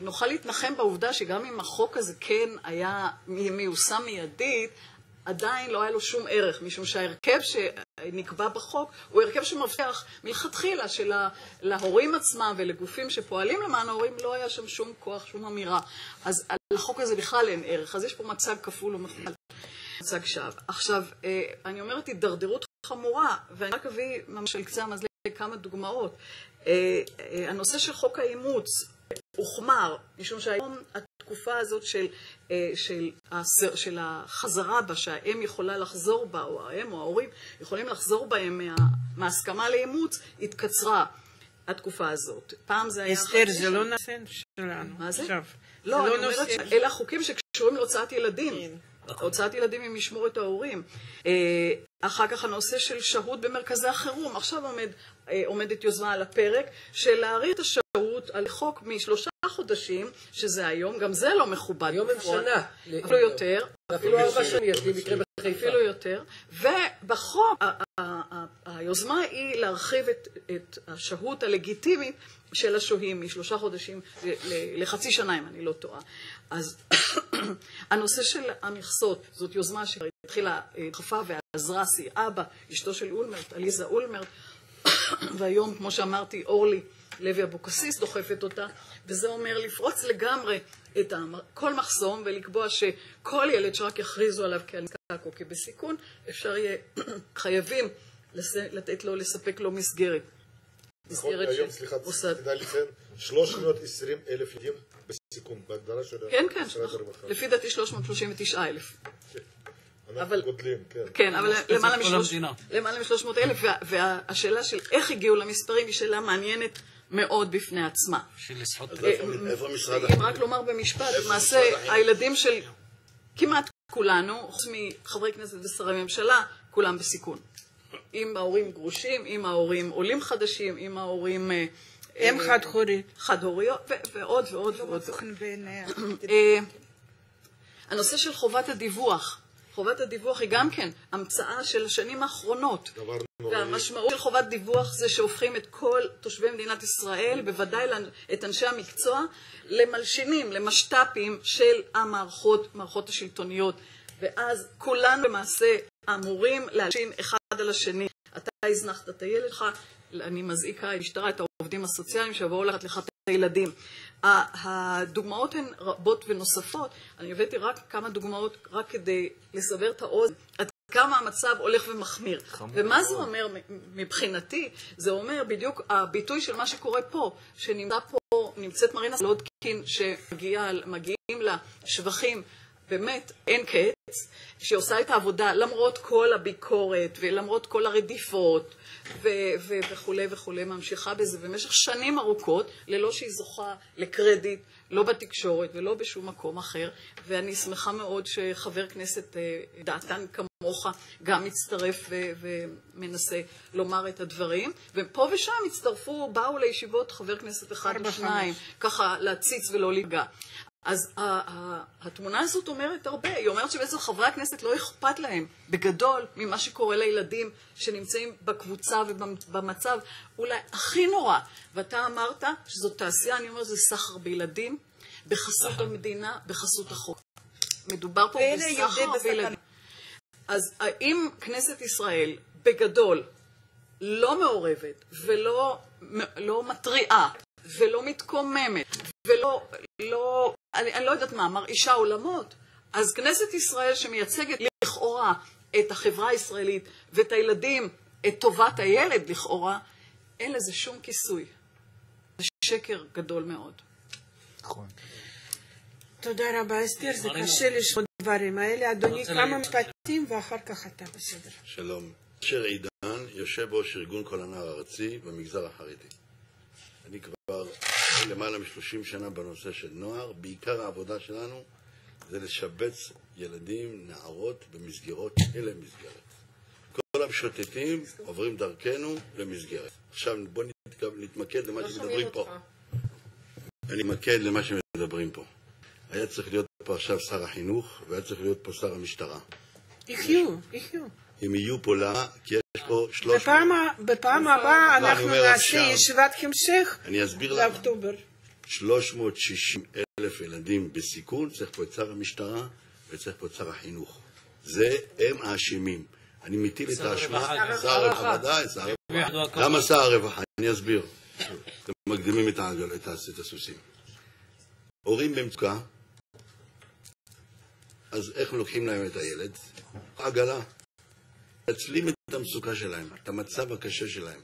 נוכל להתנחם בעובדה שגם אם החוק הזה כן היה מיושם מיידית, עדיין לא היה לו שום ערך, משום שההרכב שנקבע בחוק הוא הרכב שמבטיח מלכתחילה שלהורים עצמם ולגופים שפועלים למען ההורים לא היה שם שום כוח, שום אמירה. אז על החוק הזה בכלל אין ערך, אז יש פה מצג כפול ומכופל, מצג שווא. עכשיו, אני אומרת הידרדרות חמורה, ואני רק אביא ממש על קצה המזלג כמה דוגמאות. הנושא של חוק האימוץ הוחמר, משום שהיום התקופה הזאת של החזרה בה, שהאם יכולה לחזור בה, או האם או ההורים יכולים לחזור בהם מההסכמה לאימוץ, התקצרה התקופה הזאת. פעם זה היה... אסתר, זה לא נושא שלנו. מה זה? לא, אני אומרת שאלה החוקים שקשורים להוצאת ילדים. הוצאת ילדים עם משמורת ההורים. אחר כך הנושא של שהות במרכזי החירום. עכשיו עומדת יוזמה על הפרק של להאריך את השהות על חוק מ3 חודשים, שזה היום, גם זה לא מכובד. יום עם שנה. אפילו יותר. אפילו 4 שנים, יש לי מקרה בחיפה. אפילו יותר. ובחוק, היוזמה היא להרחיב את השהות הלגיטימית של השוהים מ3 חודשים לחצי שנה, אם אני לא טועה. אז הנושא של המכסות, זאת יוזמה שהתחילה דחפה ועזרה, סייעה בה, אשתו של אולמרט, עליזה אולמרט, והיום, כמו שאמרתי, אורלי לוי אבוקסיס דוחפת אותה, וזה אומר לפרוץ לגמרי את כל מחסום ולקבוע שכל ילד שרק יכריזו עליו כנזקק או כבסיכון, אפשר יהיה חייבים לתת לו, לספק לו מסגרת. מסגרת היום, סליחה, תדע לציין, 320,000 ילדים בסיכון, בהגדרה של משרד הרווחה. לפי דעתי 339,000. אנחנו גודלים, כן. כן, אבל למעלה מ-300,000, והשאלה של איך הגיעו למספרים היא שאלה מעניינת מאוד בפני עצמה. איפה משרד אם רק לומר במשפט, למעשה הילדים של כמעט כולנו, חוץ מחברי כנסת ושרי ממשלה, כולם בסיכון. עם ההורים גרושים, עם ההורים עולים חדשים, עם ההורים אם חד-הוריות, ועוד ועוד ועוד. הנושא של חובת הדיווח. חובת הדיווח היא גם כן המצאה של השנים האחרונות. והמשמעות של חובת דיווח זה שהופכים את כל תושבי מדינת ישראל, בוודאי את אנשי המקצוע, למלשינים, למשת"פים של המערכות השלטוניות. ואז כולנו למעשה אמורים להלשין אחד על השני. אתה הזנחת את הילד שלך, אני מזעיקה המשטרה, את העובדים הסוציאליים שיבואו לקחת לך את הילדים. הדוגמאות הן רבות ונוספות. אני הבאתי רק כמה דוגמאות רק כדי לסבר את האוזן עד כמה המצב הולך ומחמיר. ומה זה אומר מבחינתי? זה אומר בדיוק הביטוי של מה שקורה פה, שנמצאת מרינה סלודקין שמגיעים לה שבחים באמת אין קץ, שעושה את העבודה למרות כל הביקורת ולמרות כל הרדיפות וכו' וכו', ממשיכה בזה במשך שנים ארוכות, ללא שהיא זוכה לקרדיט, לא בתקשורת ולא בשום מקום אחר, ואני שמחה מאוד שחבר כנסת דעתן כמוך גם מצטרף ומנסה לומר את הדברים, ופה ושם הצטרפו, באו לישיבות חבר כנסת אחד או שניים, ככה להציץ ולא להיגע. אז התמונה הזאת אומרת הרבה, היא אומרת שבעצם חברי הכנסת לא אכפת להם בגדול ממה שקורה לילדים שנמצאים בקבוצה ובמצב אולי הכי נורא. ואתה אמרת שזאת תעשייה, אני אומרת, זה סחר בילדים, בחסות המדינה, בחסות החוק. מדובר פה בסחר בילדים. אז האם כנסת ישראל בגדול לא מעורבת ולא מטריעה ולא מתקוממת ולא אני לא יודעת מה, מרעישה עולמות, אז כנסת ישראל שמייצגת לכאורה את החברה הישראלית ואת הילדים, את טובת הילד לכאורה, אין לזה שום כיסוי. זה שקר גדול מאוד. נכון. תודה רבה אסתר, זה קשה לשמוע דברים האלה. אדוני, כמה משפטים ואחר כך אתה בסדר. שלום. אשר עידן, יושב ראש ארגון כל הנער הארצי במגזר החרדי. אני כבר למעלה מ-30 שנה בנושא של נוער. בעיקר העבודה שלנו זה לשבץ ילדים, נערות, במסגרות, אין להם מסגרת. כל המשוטטים עוברים דרכנו למסגרת. עכשיו בואו נתמקד למה שמדברים פה. אני מתמקד למה שמדברים פה. היה צריך להיות פה עכשיו שר החינוך, והיה צריך להיות פה שר המשטרה. יחיו. הם יהיו פה למה? כי יש פה 300... בפעם הבאה אנחנו נעשה ישיבת המשך לאוקטובר. 360,000 ילדים בסיכון, צריך פה את שר המשטרה וצריך פה את שר החינוך. זה הם האשמים. אני מטיל את האשמה, שר הרווחה, למה שר הרווחה? אני אסביר. אתם מקדימים את הסוסים. הורים במצוקה, אז איך לוקחים להם את הילד? עגלה. תצלים את המצוקה שלהם, את המצב הקשה שלהם.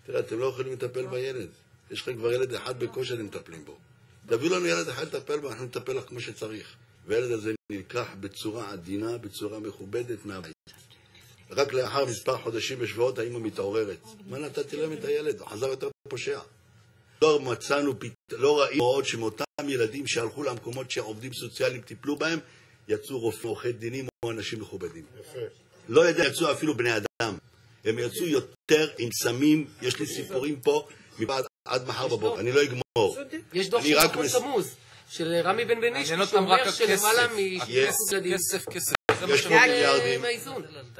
תראה, אתם לא יכולים לטפל בילד. יש לכם כבר ילד אחד בקושי אתם מטפלים בו. תביאו לנו ילד אחד לטפל בו, אנחנו נטפל לך כמו שצריך. והילד הזה נלקח בצורה עדינה, בצורה מכובדת מהבית. רק לאחר מספר חודשים ושבועות האמא מתעוררת. מה נתתי להם את הילד? הוא חזר יותר פושע. לא מצאנו, לא ראינו עוד שמאותם ילדים שהלכו למקומות שהעובדים סוציאליים טיפלו בהם, יצאו רופאים, עורכי דינים או אנשים מכובדים. לא יודע, יצאו אפילו בני אדם. הם יצאו יותר עם סמים, יש לי סיפורים פה, עד מחר בבוקר, אני לא אגמור. יש דוח של מכון תמוז, של רמי בן בניש, שאומר שלמעלה כסף.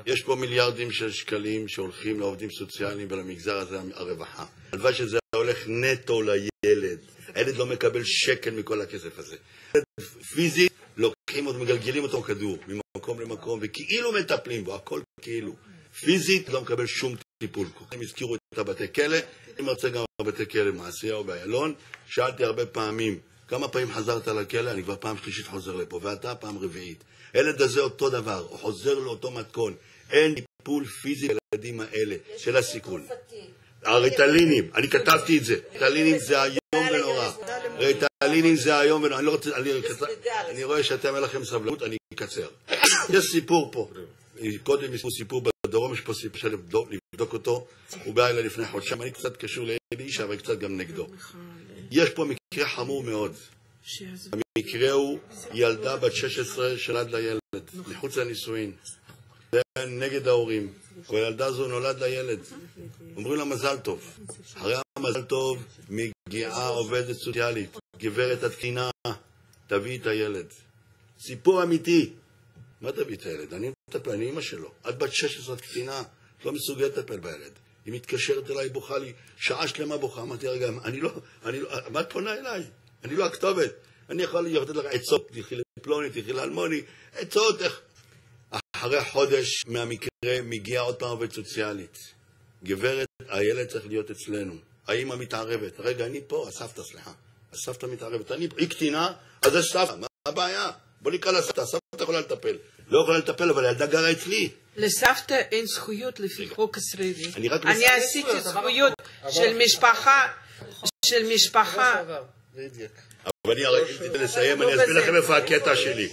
יש פה מיליארדים של שקלים שהולכים לעובדים סוציאליים ולמגזר הזה הרווחה. הלוואי שזה הולך נטו לילד. הילד לא מקבל שקל מכל הכסף הזה. פיזית לוקחים אותו, מגלגלים אותו כדור ממקום למקום וכאילו מטפלים בו, הכל כאילו. פיזית לא מקבל שום טיפול. הם הזכירו את הבתי כלא, אני מרצה גם בבתי כלא מעשייה או באיילון. שאלתי הרבה פעמים, כמה פעמים חזרת לכלא? אני כבר פעם שלישית חוזר לפה, ואתה פעם רביעית. הילד הזה אותו דבר, הוא חוזר לאותו מתכון. אין טיפול פיזי לילדים האלה של הסיכון. הריטלינים, אני כתבתי את זה. ריטלינים זה היום ונורא. ריטלינים זה היום ונורא. אני רואה שאתם אין לכם סבלנות, אני אקצר. יש סיפור פה. קודם יש פה סיפור בדרום, יש פה סיפור של לבדוק אותו. הוא בא אליי לפני חודשיים, אני קצת קשור לאלי אישה, אבל קצת גם נגדו. יש פה מקרה חמור מאוד. המקרה הוא ילדה בת 16 שלד לילד, מחוץ לנישואין. זה נגד ההורים. והילדה הזו נולד לילד. אומרים לה מזל טוב. אחרי המזל טוב מגיעה עובדת סוציאלית. גברת התקינה, תביא את הילד. סיפור אמיתי. מה תביא את הילד? אני מטפל, אני אמא שלו. את בת 16 תקינה, לא מסוגלת לטפל בילד. היא מתקשרת אליי, בוכה לי, שעה שלמה בוכה. אמרתי רגע, אני לא, מה את פונה אליי? אני לא הכתובת. אני יכול לתת לך עצות, תלכי לפלוני, תלכי לאלמוני, עצות איך. אחרי חודש מהמקרה מגיעה עוד פעם עובדת סוציאלית. גברת, הילד צריך להיות אצלנו. האמא מתערבת. רגע, אני פה, הסבתא, סליחה. הסבתא מתערבת. היא קטינה, אז יש סבתא. מה הבעיה? בוא נקרא לסבתא. הסבתא יכולה לטפל. לא יכולה לטפל, אבל הילדה גרה אצלי. לסבתא אין זכויות לפי חוק ישראלי. אני עשיתי זכויות של משפחה. אבל אני רציתי לסיים, אני אסביר לכם איפה הקטע שלי.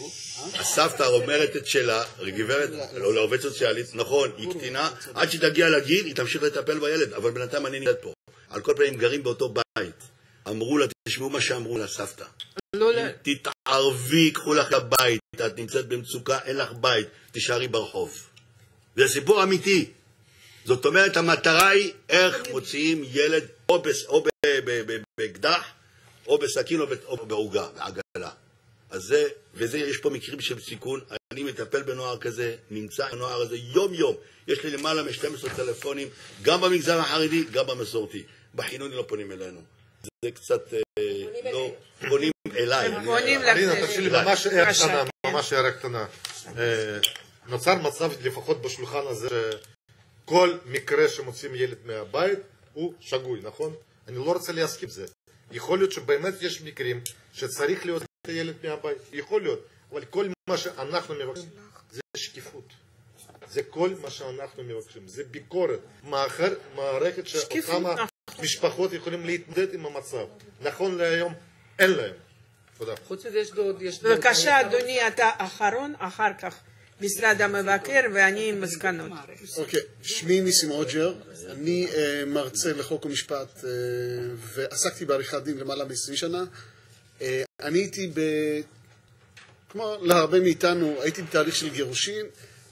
הסבתא אומרת את שלה, גברת, לא לעובד סוציאלית, נכון, היא קטינה, עד שתגיע לגיל, היא תמשיך לטפל בילד, אבל בינתיים אני נראית פה. על כל פעמים גרים באותו בית. אמרו לה, תשמעו מה שאמרו לסבתא. תתערבי, קחו לך לבית, את נמצאת במצוקה, אין לך בית, תישארי ברחוב. זה סיפור אמיתי. זאת אומרת, המטרה היא איך מוציאים ילד או באקדח, או בסכין או בעוגה, בעגלה. אז זה, וזה, יש פה מקרים של סיכון, אני מטפל בנוער כזה, נמצא בנוער הזה יום יום. יש לי למעלה מ-12 טלפונים, גם במגזר החרדי, גם במסורתי. בחינוני לא פונים אלינו. זה קצת, לא, פונים אליי. אלינה, תרשי לי ממש הערה קטנה. נוצר מצב, לפחות בשולחן הזה, כל מקרה שמוצאים ילד מהבית, הוא שגוי, נכון? אני לא רוצה להסכים זה. יכול להיות שבאמת יש מקרים שצריך להיות את הילד מהבית, יכול להיות, אבל כל מה שאנחנו מבקשים זה שקיפות. זה כל מה שאנחנו מבקשים, זה ביקורת, מערכת שאותם המשפחות יכולים להתמודד עם המצב. נכון להיום אין להם. תודה. חוץ מזה יש דוד. בבקשה אדוני, אתה אחרון, אחר כך משרד המבקר ואני עם מסקנות. אוקיי, שמי ניסים אוג'ר, אני מרצה לחוק ומשפט ועסקתי בעריכת דין למעלה מ-20 שנה. אני הייתי, כמו להרבה מאיתנו, הייתי בתהליך של גירושין,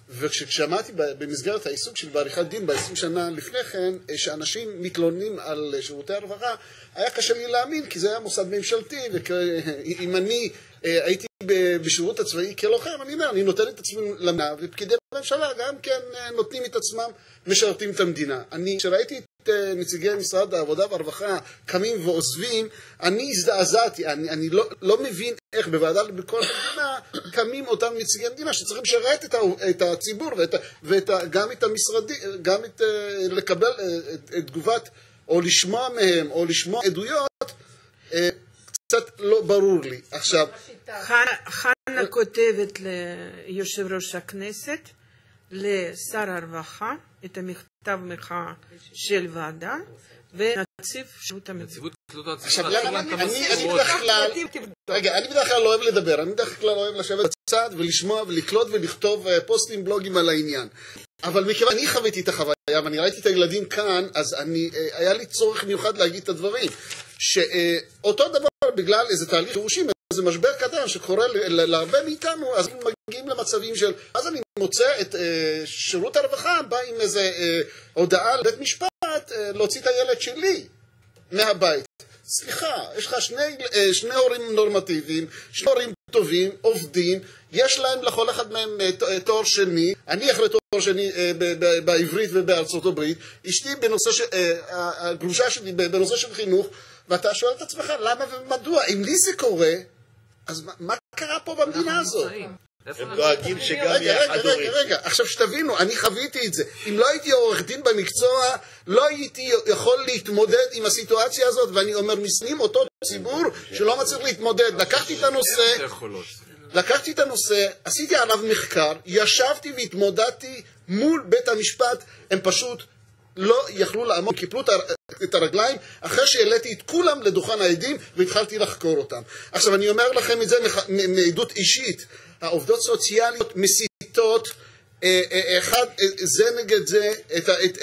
וכששמעתי במסגרת העיסוק של בעריכת דין ב-20 שנה לפני כן, שאנשים מתלוננים על שירותי הרווחה, היה קשה לי להאמין, כי זה היה מוסד ממשלתי, ואם אני הייתי בשירות הצבאי כלוחם, אני אומר, אני נותן את עצמי למדינה, ופקידי הממשלה גם כן נותנים את עצמם, משרתים את המדינה. כשראיתי את נציגי משרד העבודה והרווחה קמים ועוזבים, אני הזדעזעתי, אני לא מבין איך בוועדה לביקורת המדינה קמים אותם נציגי המדינה שצריכים לשרת את הציבור וגם את המשרדים, גם לקבל את תגובת או לשמוע מהם או לשמוע עדויות, קצת לא ברור לי. עכשיו, חנה כותבת ליושב ראש הכנסת, לשר הרווחה, את המכתב מחאה של ועדה, ונציב שירות המדינה. עכשיו, אני בדרך כלל לא אוהב לדבר, אני בדרך כלל אוהב לשבת בצד ולשמוע ולקלוט ולכתוב פוסטים, בלוגים על העניין. אבל מכיוון אני חוויתי את החוויה ואני ראיתי את הילדים כאן, אז היה לי צורך מיוחד להגיד את הדברים. שאותו דבר בגלל איזה תהליך גירושים, איזה משבר קטן שקורה להרבה מאיתנו, אז מגיעים למצבים של, אז אני מוצא את שירות הרווחה, בא עם איזה הודעה לבית משפט, להוציא את הילד שלי מהבית. סליחה, יש לך שני הורים נורמטיביים, שני הורים טובים, עובדים, יש להם לכל אחד מהם תואר שני, אני אחרי תואר שני בעברית ובארצות הברית, אשתי בנושא, הגרושה שלי בנושא של חינוך, ואתה שואל את עצמך למה ומדוע, אם לי זה קורה, אז מה קרה פה במדינה הזאת? הם דואגים שגם יהיה חד-הורית. רגע, עכשיו שתבינו, אני חוויתי את זה. אם לא הייתי עורך דין במקצוע, לא הייתי יכול להתמודד עם הסיטואציה הזאת, ואני אומר, מסנים אותו ציבור שלא מצליח להתמודד. לקחתי את הנושא, עשיתי עליו מחקר, ישבתי והתמודדתי מול בית המשפט, הם פשוט לא יכלו לעמוד, קיפלו את הרגליים, אחרי שהעליתי את כולם לדוכן העדים והתחלתי לחקור אותם. עכשיו אני אומר לכם את זה מעדות אישית, העובדות סוציאליות מסיתות אחד זה נגד זה,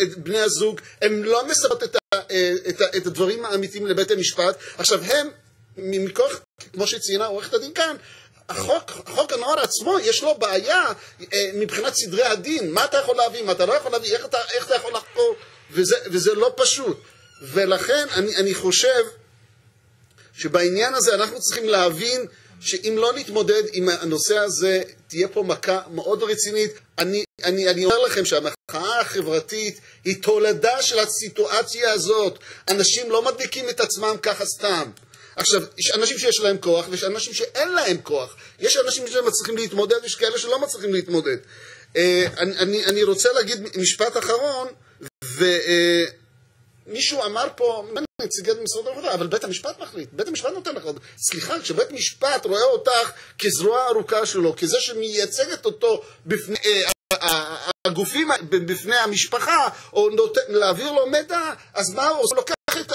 את בני הזוג, הם לא מספרות את הדברים האמיתיים לבית המשפט. עכשיו הם, מכוח, כמו שציינה עורכת הדין כאן, החוק הנוער עצמו יש לו בעיה מבחינת סדרי הדין, מה אתה יכול להביא, מה אתה לא יכול להביא, איך אתה יכול לחקור, וזה לא פשוט. ולכן אני חושב שבעניין הזה אנחנו צריכים להבין שאם לא נתמודד עם הנושא הזה, תהיה פה מכה מאוד רצינית. אני אומר לכם שהמחאה החברתית היא תולדה של הסיטואציה הזאת. אנשים לא מדליקים את עצמם ככה סתם. עכשיו, יש אנשים שיש להם כוח, ויש אנשים שאין להם כוח. יש אנשים שמצליחים להתמודד, ויש כאלה שלא מצליחים להתמודד. אני רוצה להגיד משפט אחרון, מישהו אמר פה, נציגי משרד העבודה, אבל בית המשפט מחליט, בית המשפט נותן לך. סליחה, כשבית משפט רואה אותך כזרוע ארוכה שלו, כזה שמייצגת אותו בפני הגופים, בפני המשפחה, או להעביר לו מידע, אז מה הוא לוקח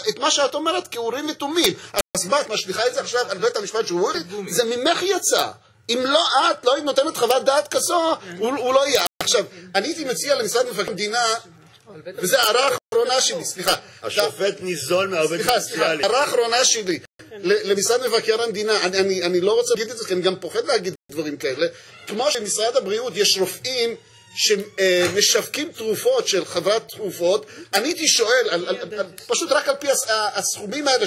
את מה שאת אומרת כאורים ותומים? אז מה, את משליחה את זה עכשיו על בית המשפט שהוא זה ממך יצא. אם לא את, לא נותנת חוות דעת כזו, הוא לא יהיה. עכשיו, אני הייתי מציע למשרד מבקר המדינה, וזה הערה האחרונה שלי, סליחה. השופט ניזון מהעובד סוציאלי. הערה האחרונה שלי, למשרד מבקר המדינה, אני לא רוצה להגיד את זה, כי אני גם פוחד להגיד דברים כאלה. כמו שמשרד הבריאות יש רופאים שמשווקים תרופות של חברת תרופות, אני הייתי שואל, פשוט רק על פי הסכומים האלה,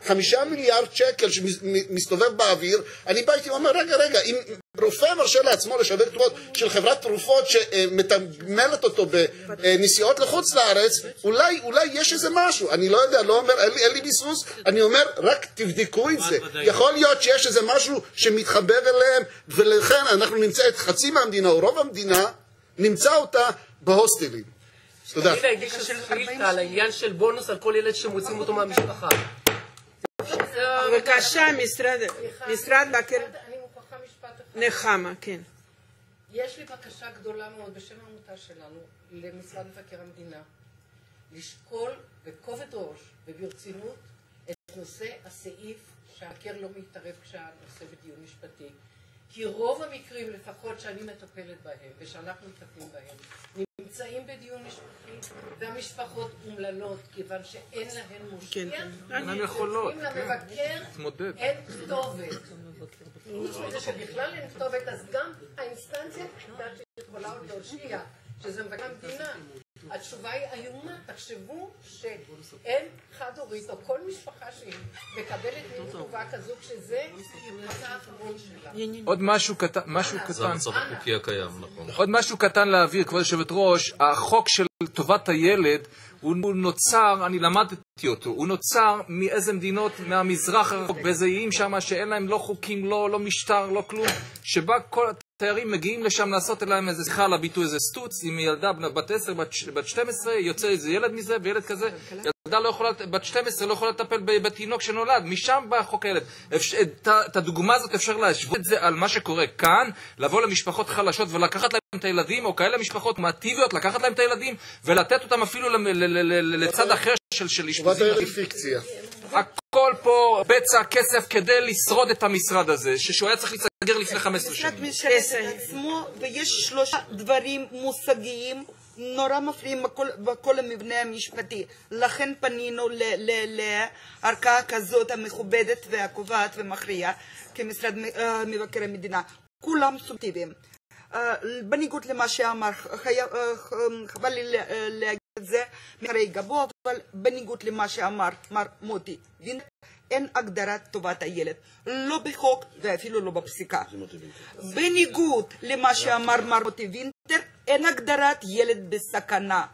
5 מיליארד שקל שמסתובב באוויר, אני הייתי אומר, רגע, אם רופא מרשה לעצמו לשווק תרופות של חברת תרופות שמתגמלת אותו בנסיעות לחוץ לארץ, אולי יש איזה משהו, אני לא יודע, לא אומר, אין לי ביסוס, אני אומר, רק תבדקו את זה. יכול להיות שיש איזה משהו שמתחבר אליהם, ולכן אנחנו נמצא את חצי מהמדינה או רוב המדינה, נמצא אותה בהוסטלים. תודה. אני להגיד שאילתה על העניין של בונוס על כל ילד שמוצאים אותו מהמשפחה. בבקשה, משרד בקר... אני מוכרחה משפט אחד. נחמה, כן. יש לי בקשה גדולה מאוד בשם העמותה שלנו למשרד מבקר המדינה לשקול בכובד ראש וברצינות את נושא הסעיף שהמבקר לא מתערב כשהנושא בדיון משפטי. כי רוב המקרים, לפחות שאני מטפלת בהם ושאנחנו מטפלים בהם, נמצאים בדיון משפטי, והמשפחות אומללות, כיוון שאין להן מושיע, אין יכולות. למבקר אין כתובת. חוץ מזה שבכלל אין כתובת, אז גם האינסטנציה שיכולה עוד להושיע, שזה מבקר המדינה. התשובה היא איומה, תחשבו שאין חד-הורית או כל משפחה שהיא מקבלת מין תגובה כזו כשזה מצא האחרון שלה. עוד משהו קטן, עוד משהו קטן להעביר, כבוד יושבת ראש, החוק של טובת הילד הוא נוצר, אני למדתי אותו, הוא נוצר מאיזה מדינות מהמזרח הרחוק, באיזה איים שם שאין להם לא חוקים, לא משטר, לא כלום, שבה כל התיירים מגיעים לשם לעשות להם איזה, סליחה על הביטוי, איזה סטוץ, עם ילדה בת 10, בת 12, יוצא איזה ילד מזה, וילד כזה, ילדה לא יכולה, בת 12 לא יכולה לטפל בתינוק שנולד, משם בא חוק הילד. את הדוגמה הזאת אפשר להשוות את זה על מה שקורה כאן, לבוא למשפחות חלשות ולקחת להם את הילדים, או כאלה משפחות מאטיביות, לקחת להם את הילדים, ולתת אותם אפילו לצד אחר של אשפוזים. הכל פה בצע כסף כדי לשרוד את המשרד הזה, שהוא היה צריך להיסגר לפני 15 שנים. ויש 3 דברים מושגיים נורא מפריעים בכל המבנה המשפטי. לכן פנינו לערכאה כזאת המכובדת והקובעת ומכריעה כמשרד מבקר המדינה. כולם סובייקטיביים. בניגוד למה שאמר, חבל לי להגיד את זה מאחורי גבו, אבל בניגוד למה שאמר מר מוטי וינטר, אין הגדרת טובת הילד, לא בחוק ואפילו לא בפסיקה. בניגוד למה שאמר מר מוטי וינטר, אין הגדרת ילד בסכנה.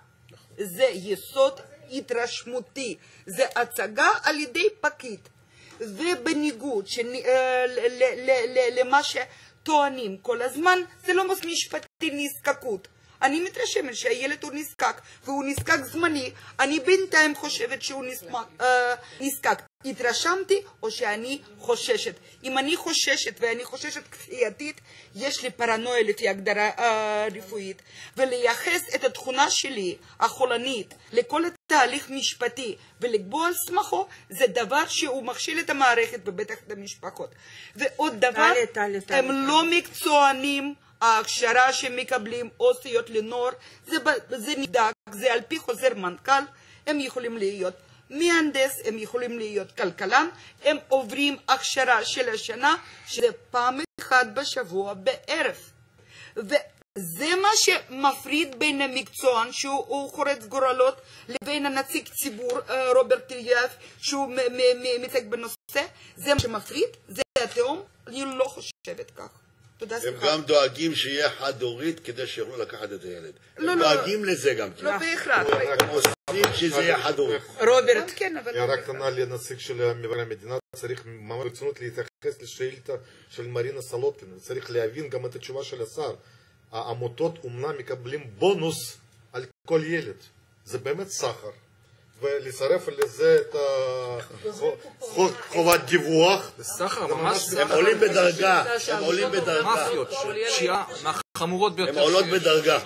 זה יסוד התרשמותי, זה הצגה על ידי פקיד. ובניגוד למה שטוענים כל הזמן, זה לא משפטי נזקקות. אני מתרשמת שהילד הוא נזקק, והוא נזקק זמני. אני בינתיים חושבת שהוא נזקק. התרשמתי או שאני חוששת. אם אני חוששת ואני חוששת כפייתית, יש לי פרנויה לפי הגדרה רפואית. ולייחס את התכונה שלי, החולנית, לכל התהליך משפטי ולקבוע על סמכו, זה דבר שהוא מכשיל את המערכת בבטח את המשפחות. ועוד דבר, הם לא מקצוענים. ההכשרה שמקבלים עו"סיות לנוער, זה נבדק, זה על פי חוזר מנכ"ל, הם יכולים להיות מהנדס, הם יכולים להיות כלכלן, הם עוברים הכשרה של השנה, שזה פעם אחת בשבוע בערב. וזה מה שמפריד בין המקצוען, שהוא חורץ גורלות, לבין הנציג ציבור, רוברט טיליאף, שהוא מייצג בנושא, זה מה שמפריד, זה התהום, אני לא חושבת כך. הם גם דואגים שיהיה חד-הורית כדי שיוכלו לקחת את הילד. הם דואגים לזה גם. לא בהכרח. הם עושים שזה יהיה חד-הורית. רוברט, כן, אבל... רק קטנה לנציג של מבקר המדינה, צריך ממש ברצינות להתייחס לשאילתה של מרינה סולודקין. צריך להבין גם את התשובה של השר. העמותות אומנם מקבלים בונוס על כל ילד. זה באמת סחר. ולצרף לזה את חובת דיווח. זה סחר, ממש. הם עולים בדרגה. הם עולים בדרגה. מאפיות, פשיעה מהחמורות ביותר. הם עולות בדרגה.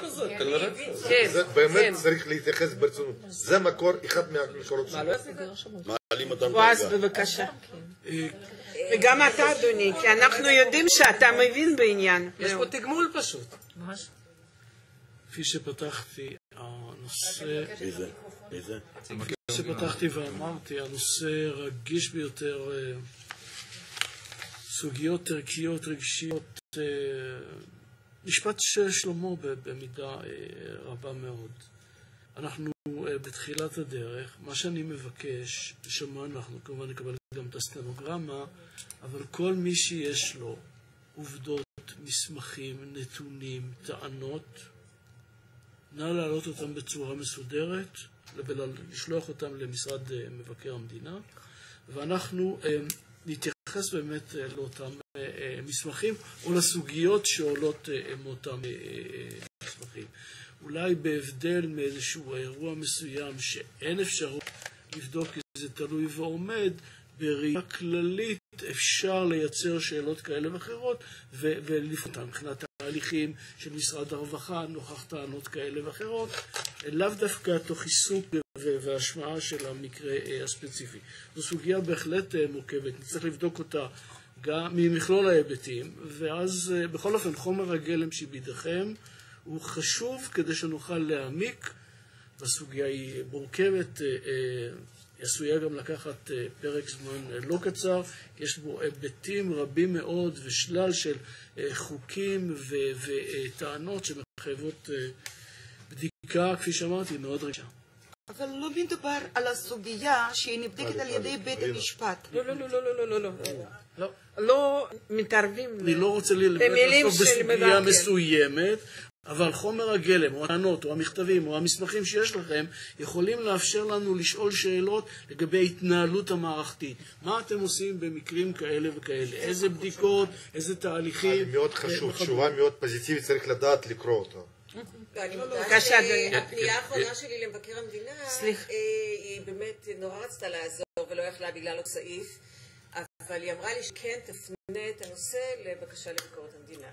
באמת צריך להתייחס ברצינות. זה מקור, אחד מהמקורות שלנו. מעלים אותם בועז, בדרגה. בבקשה. וגם אתה, אדוני, כי אנחנו יודעים שאתה מבין בעניין. יש פה תגמול פשוט. כפי שפתחתי, הנושא... איזה? שפתחתי ואמרתי, הנושא רגיש ביותר, סוגיות ערכיות, רגשיות, משפט של שלמה במידה רבה מאוד. אנחנו בתחילת הדרך, מה שאני מבקש, אנחנו כמובן נקבל גם את הסטנוגרמה, אבל כל מי שיש לו עובדות, מסמכים, נתונים, טענות, נא להעלות אותם בצורה מסודרת, לשלוח אותם למשרד מבקר המדינה, ואנחנו נתייחס באמת לאותם מסמכים או לסוגיות שעולות מאותם מסמכים. אולי בהבדל מאיזשהו אירוע מסוים שאין אפשרות לבדוק כי זה תלוי ועומד, בראייה כללית אפשר לייצר שאלות כאלה ואחרות ולפתוח מבחינת ההליכים של משרד הרווחה נוכח טענות כאלה ואחרות, לאו דווקא תוך עיסוק והשמעה של המקרה הספציפי. זו סוגיה בהחלט מורכבת, נצטרך לבדוק אותה גם ממכלול ההיבטים, ואז בכל אופן חומר הגלם שבידיכם הוא חשוב כדי שנוכל להעמיק, והסוגיה היא מורכבת, עשויה גם לקחת פרק זמן לא קצר, יש בו היבטים רבים מאוד ושלל של חוקים וטענות שמחייבות בדיקה, כפי שאמרתי, מאוד רגישה. אבל לא מדובר על הסוגיה שהיא נבדקת על ידי בית המשפט. לא. לא מתערבים. אני לא רוצה לעסוק בסוגיה מסוימת, אבל חומר הגלם, או הטענות, או המכתבים, או המסמכים שיש לכם, יכולים לאפשר לנו לשאול שאלות לגבי ההתנהלות המערכתית. מה אתם עושים במקרים כאלה וכאלה? איזה בדיקות, איזה תהליכים? מאוד חשוב, תשובה מאוד פוזיטיבית, צריך לדעת לקרוא אותה. בבקשה, אדוני. הפנייה האחרונה שלי למבקר המדינה, היא באמת נורא רצתה לעזור ולא יכלה בגלל עוד סעיף, אבל היא אמרה לי שכן תפנה את הנושא לבקשה לביקורת המדינה.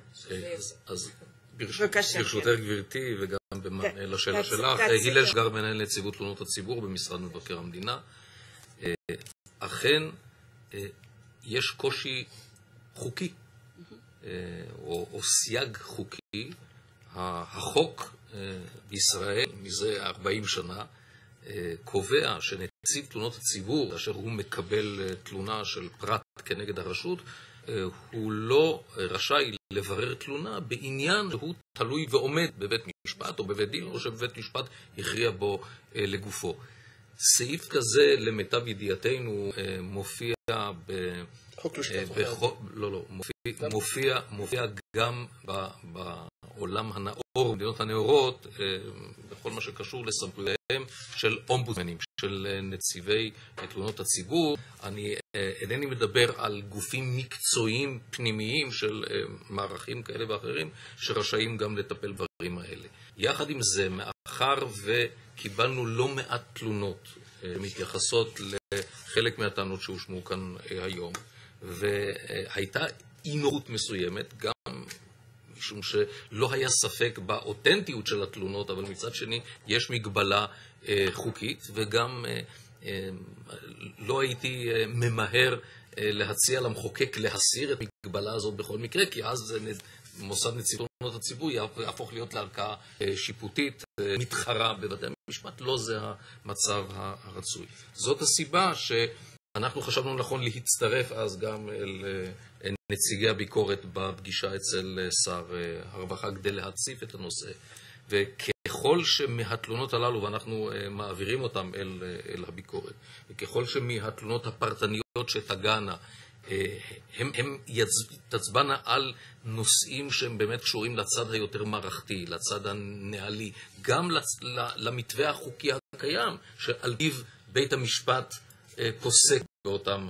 אז ברשותך גברתי וגם במענה לשאלה שלך, הילל שגר מנהל נציבות תלונות הציבור במשרד מבקר המדינה. אכן יש קושי חוקי או סייג חוקי. החוק בישראל מזה 40 שנה קובע שנציב תלונות הציבור, כאשר הוא מקבל תלונה של פרט כנגד הרשות, הוא לא רשאי לברר תלונה בעניין שהוא תלוי ועומד בבית משפט או בבית דין, או שבבית משפט הכריע בו לגופו. סעיף כזה, למיטב ידיעתנו, מופיע מופיע גם בעולם הנאור, במדינות הנאורות, בכל מה שקשור לסמכויותיהם של אומבודסמנים, של נציבי תלונות הציבור. אני אינני מדבר על גופים מקצועיים פנימיים של מערכים כאלה ואחרים שרשאים גם לטפל בדברים האלה. יחד עם זה, מאחר וקיבלנו לא מעט תלונות מתייחסות לחלק מהטענות שהושמעו כאן היום, והייתה אי-נוחות מסוימת, גם משום שלא היה ספק באותנטיות של התלונות, אבל מצד שני יש מגבלה חוקית, וגם לא הייתי ממהר להציע למחוקק להסיר את המגבלה הזאת בכל מקרה, כי אז מוסד נציב תלונות הציבור יהפוך להיות לערכאה שיפוטית מתחרה בבתי המשפט. לא זה המצב הרצוי. זאת הסיבה שאנחנו חשבנו נכון להצטרף אז גם אל נציגי הביקורת בפגישה אצל שר הרווחה כדי להציף את הנושא. וככל שמהתלונות הללו, ואנחנו מעבירים אותם אל הביקורת, וככל שמהתלונות הפרטניות שתגענה, הם תצבענה על נושאים שהם באמת קשורים לצד היותר מערכתי, לצד הנהלי, גם למתווה החוקי הקיים, שעל פיו בית המשפט פוסק באותם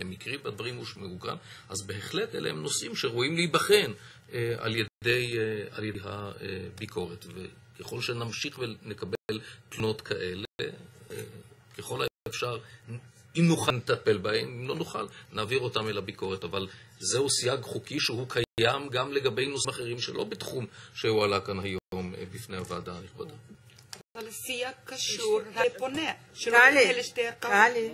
המקרים, והדברים הושמעו כאן. אז בהחלט אלה הם נושאים שרואים להיבחן על ידי הביקורת. וככל שנמשיך ונקבל תלונות כאלה, ככל האפשר, אם נוכל נטפל בהם, אם לא נוכל, נעביר אותם אל הביקורת. אבל זהו סייג חוקי שהוא קיים גם לגבי נושאים אחרים שלא בתחום שהוא עלה כאן היום בפני הוועדה הנכבדה. אבל סייג קשור לפונה, שלא תעלי, לשתי תעלי.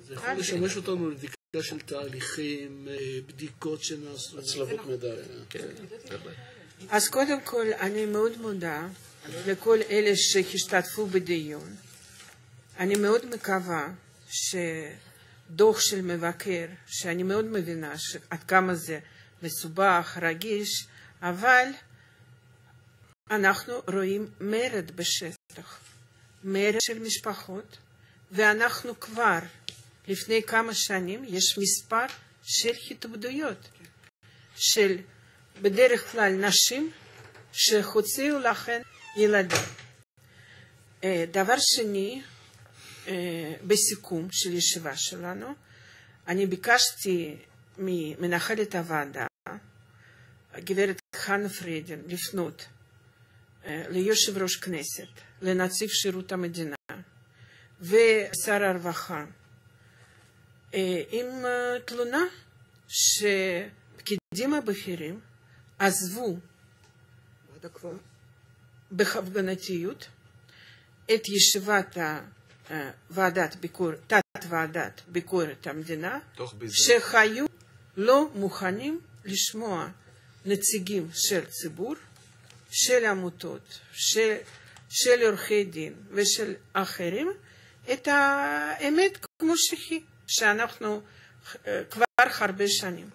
זה יכול לשמש אותנו לבדיקה של תהליכים, בדיקות שנעשו. הצלבות מידע. אז קודם כל אני מאוד מודה לכל אלה שהשתתפו בדיון. אני מאוד מקווה שדוח של מבקר, שאני מאוד מבינה עד כמה זה מסובך, רגיש, אבל אנחנו רואים מרד בשטח, מרד של משפחות, ואנחנו כבר לפני כמה שנים יש מספר של התאבדויות, של בדרך כלל נשים שהוציאו לכן ילדים. דבר שני, בסיכום של ישיבה שלנו, אני ביקשתי ממנהלת הוועדה, גברת חנה פרידן, לפנות ליושב ראש כנסת, לנציב שירות המדינה ושר הרווחה, עם תלונה שפקידים הבכירים עזבו בהפגנתיות את ישיבת תת-ועדת ביקורת המדינה, שהיו לא מוכנים לשמוע נציגים של ציבור, של עמותות, של עורכי דין ושל אחרים, את האמת כמו שהיא, שאנחנו כבר הרבה שנים.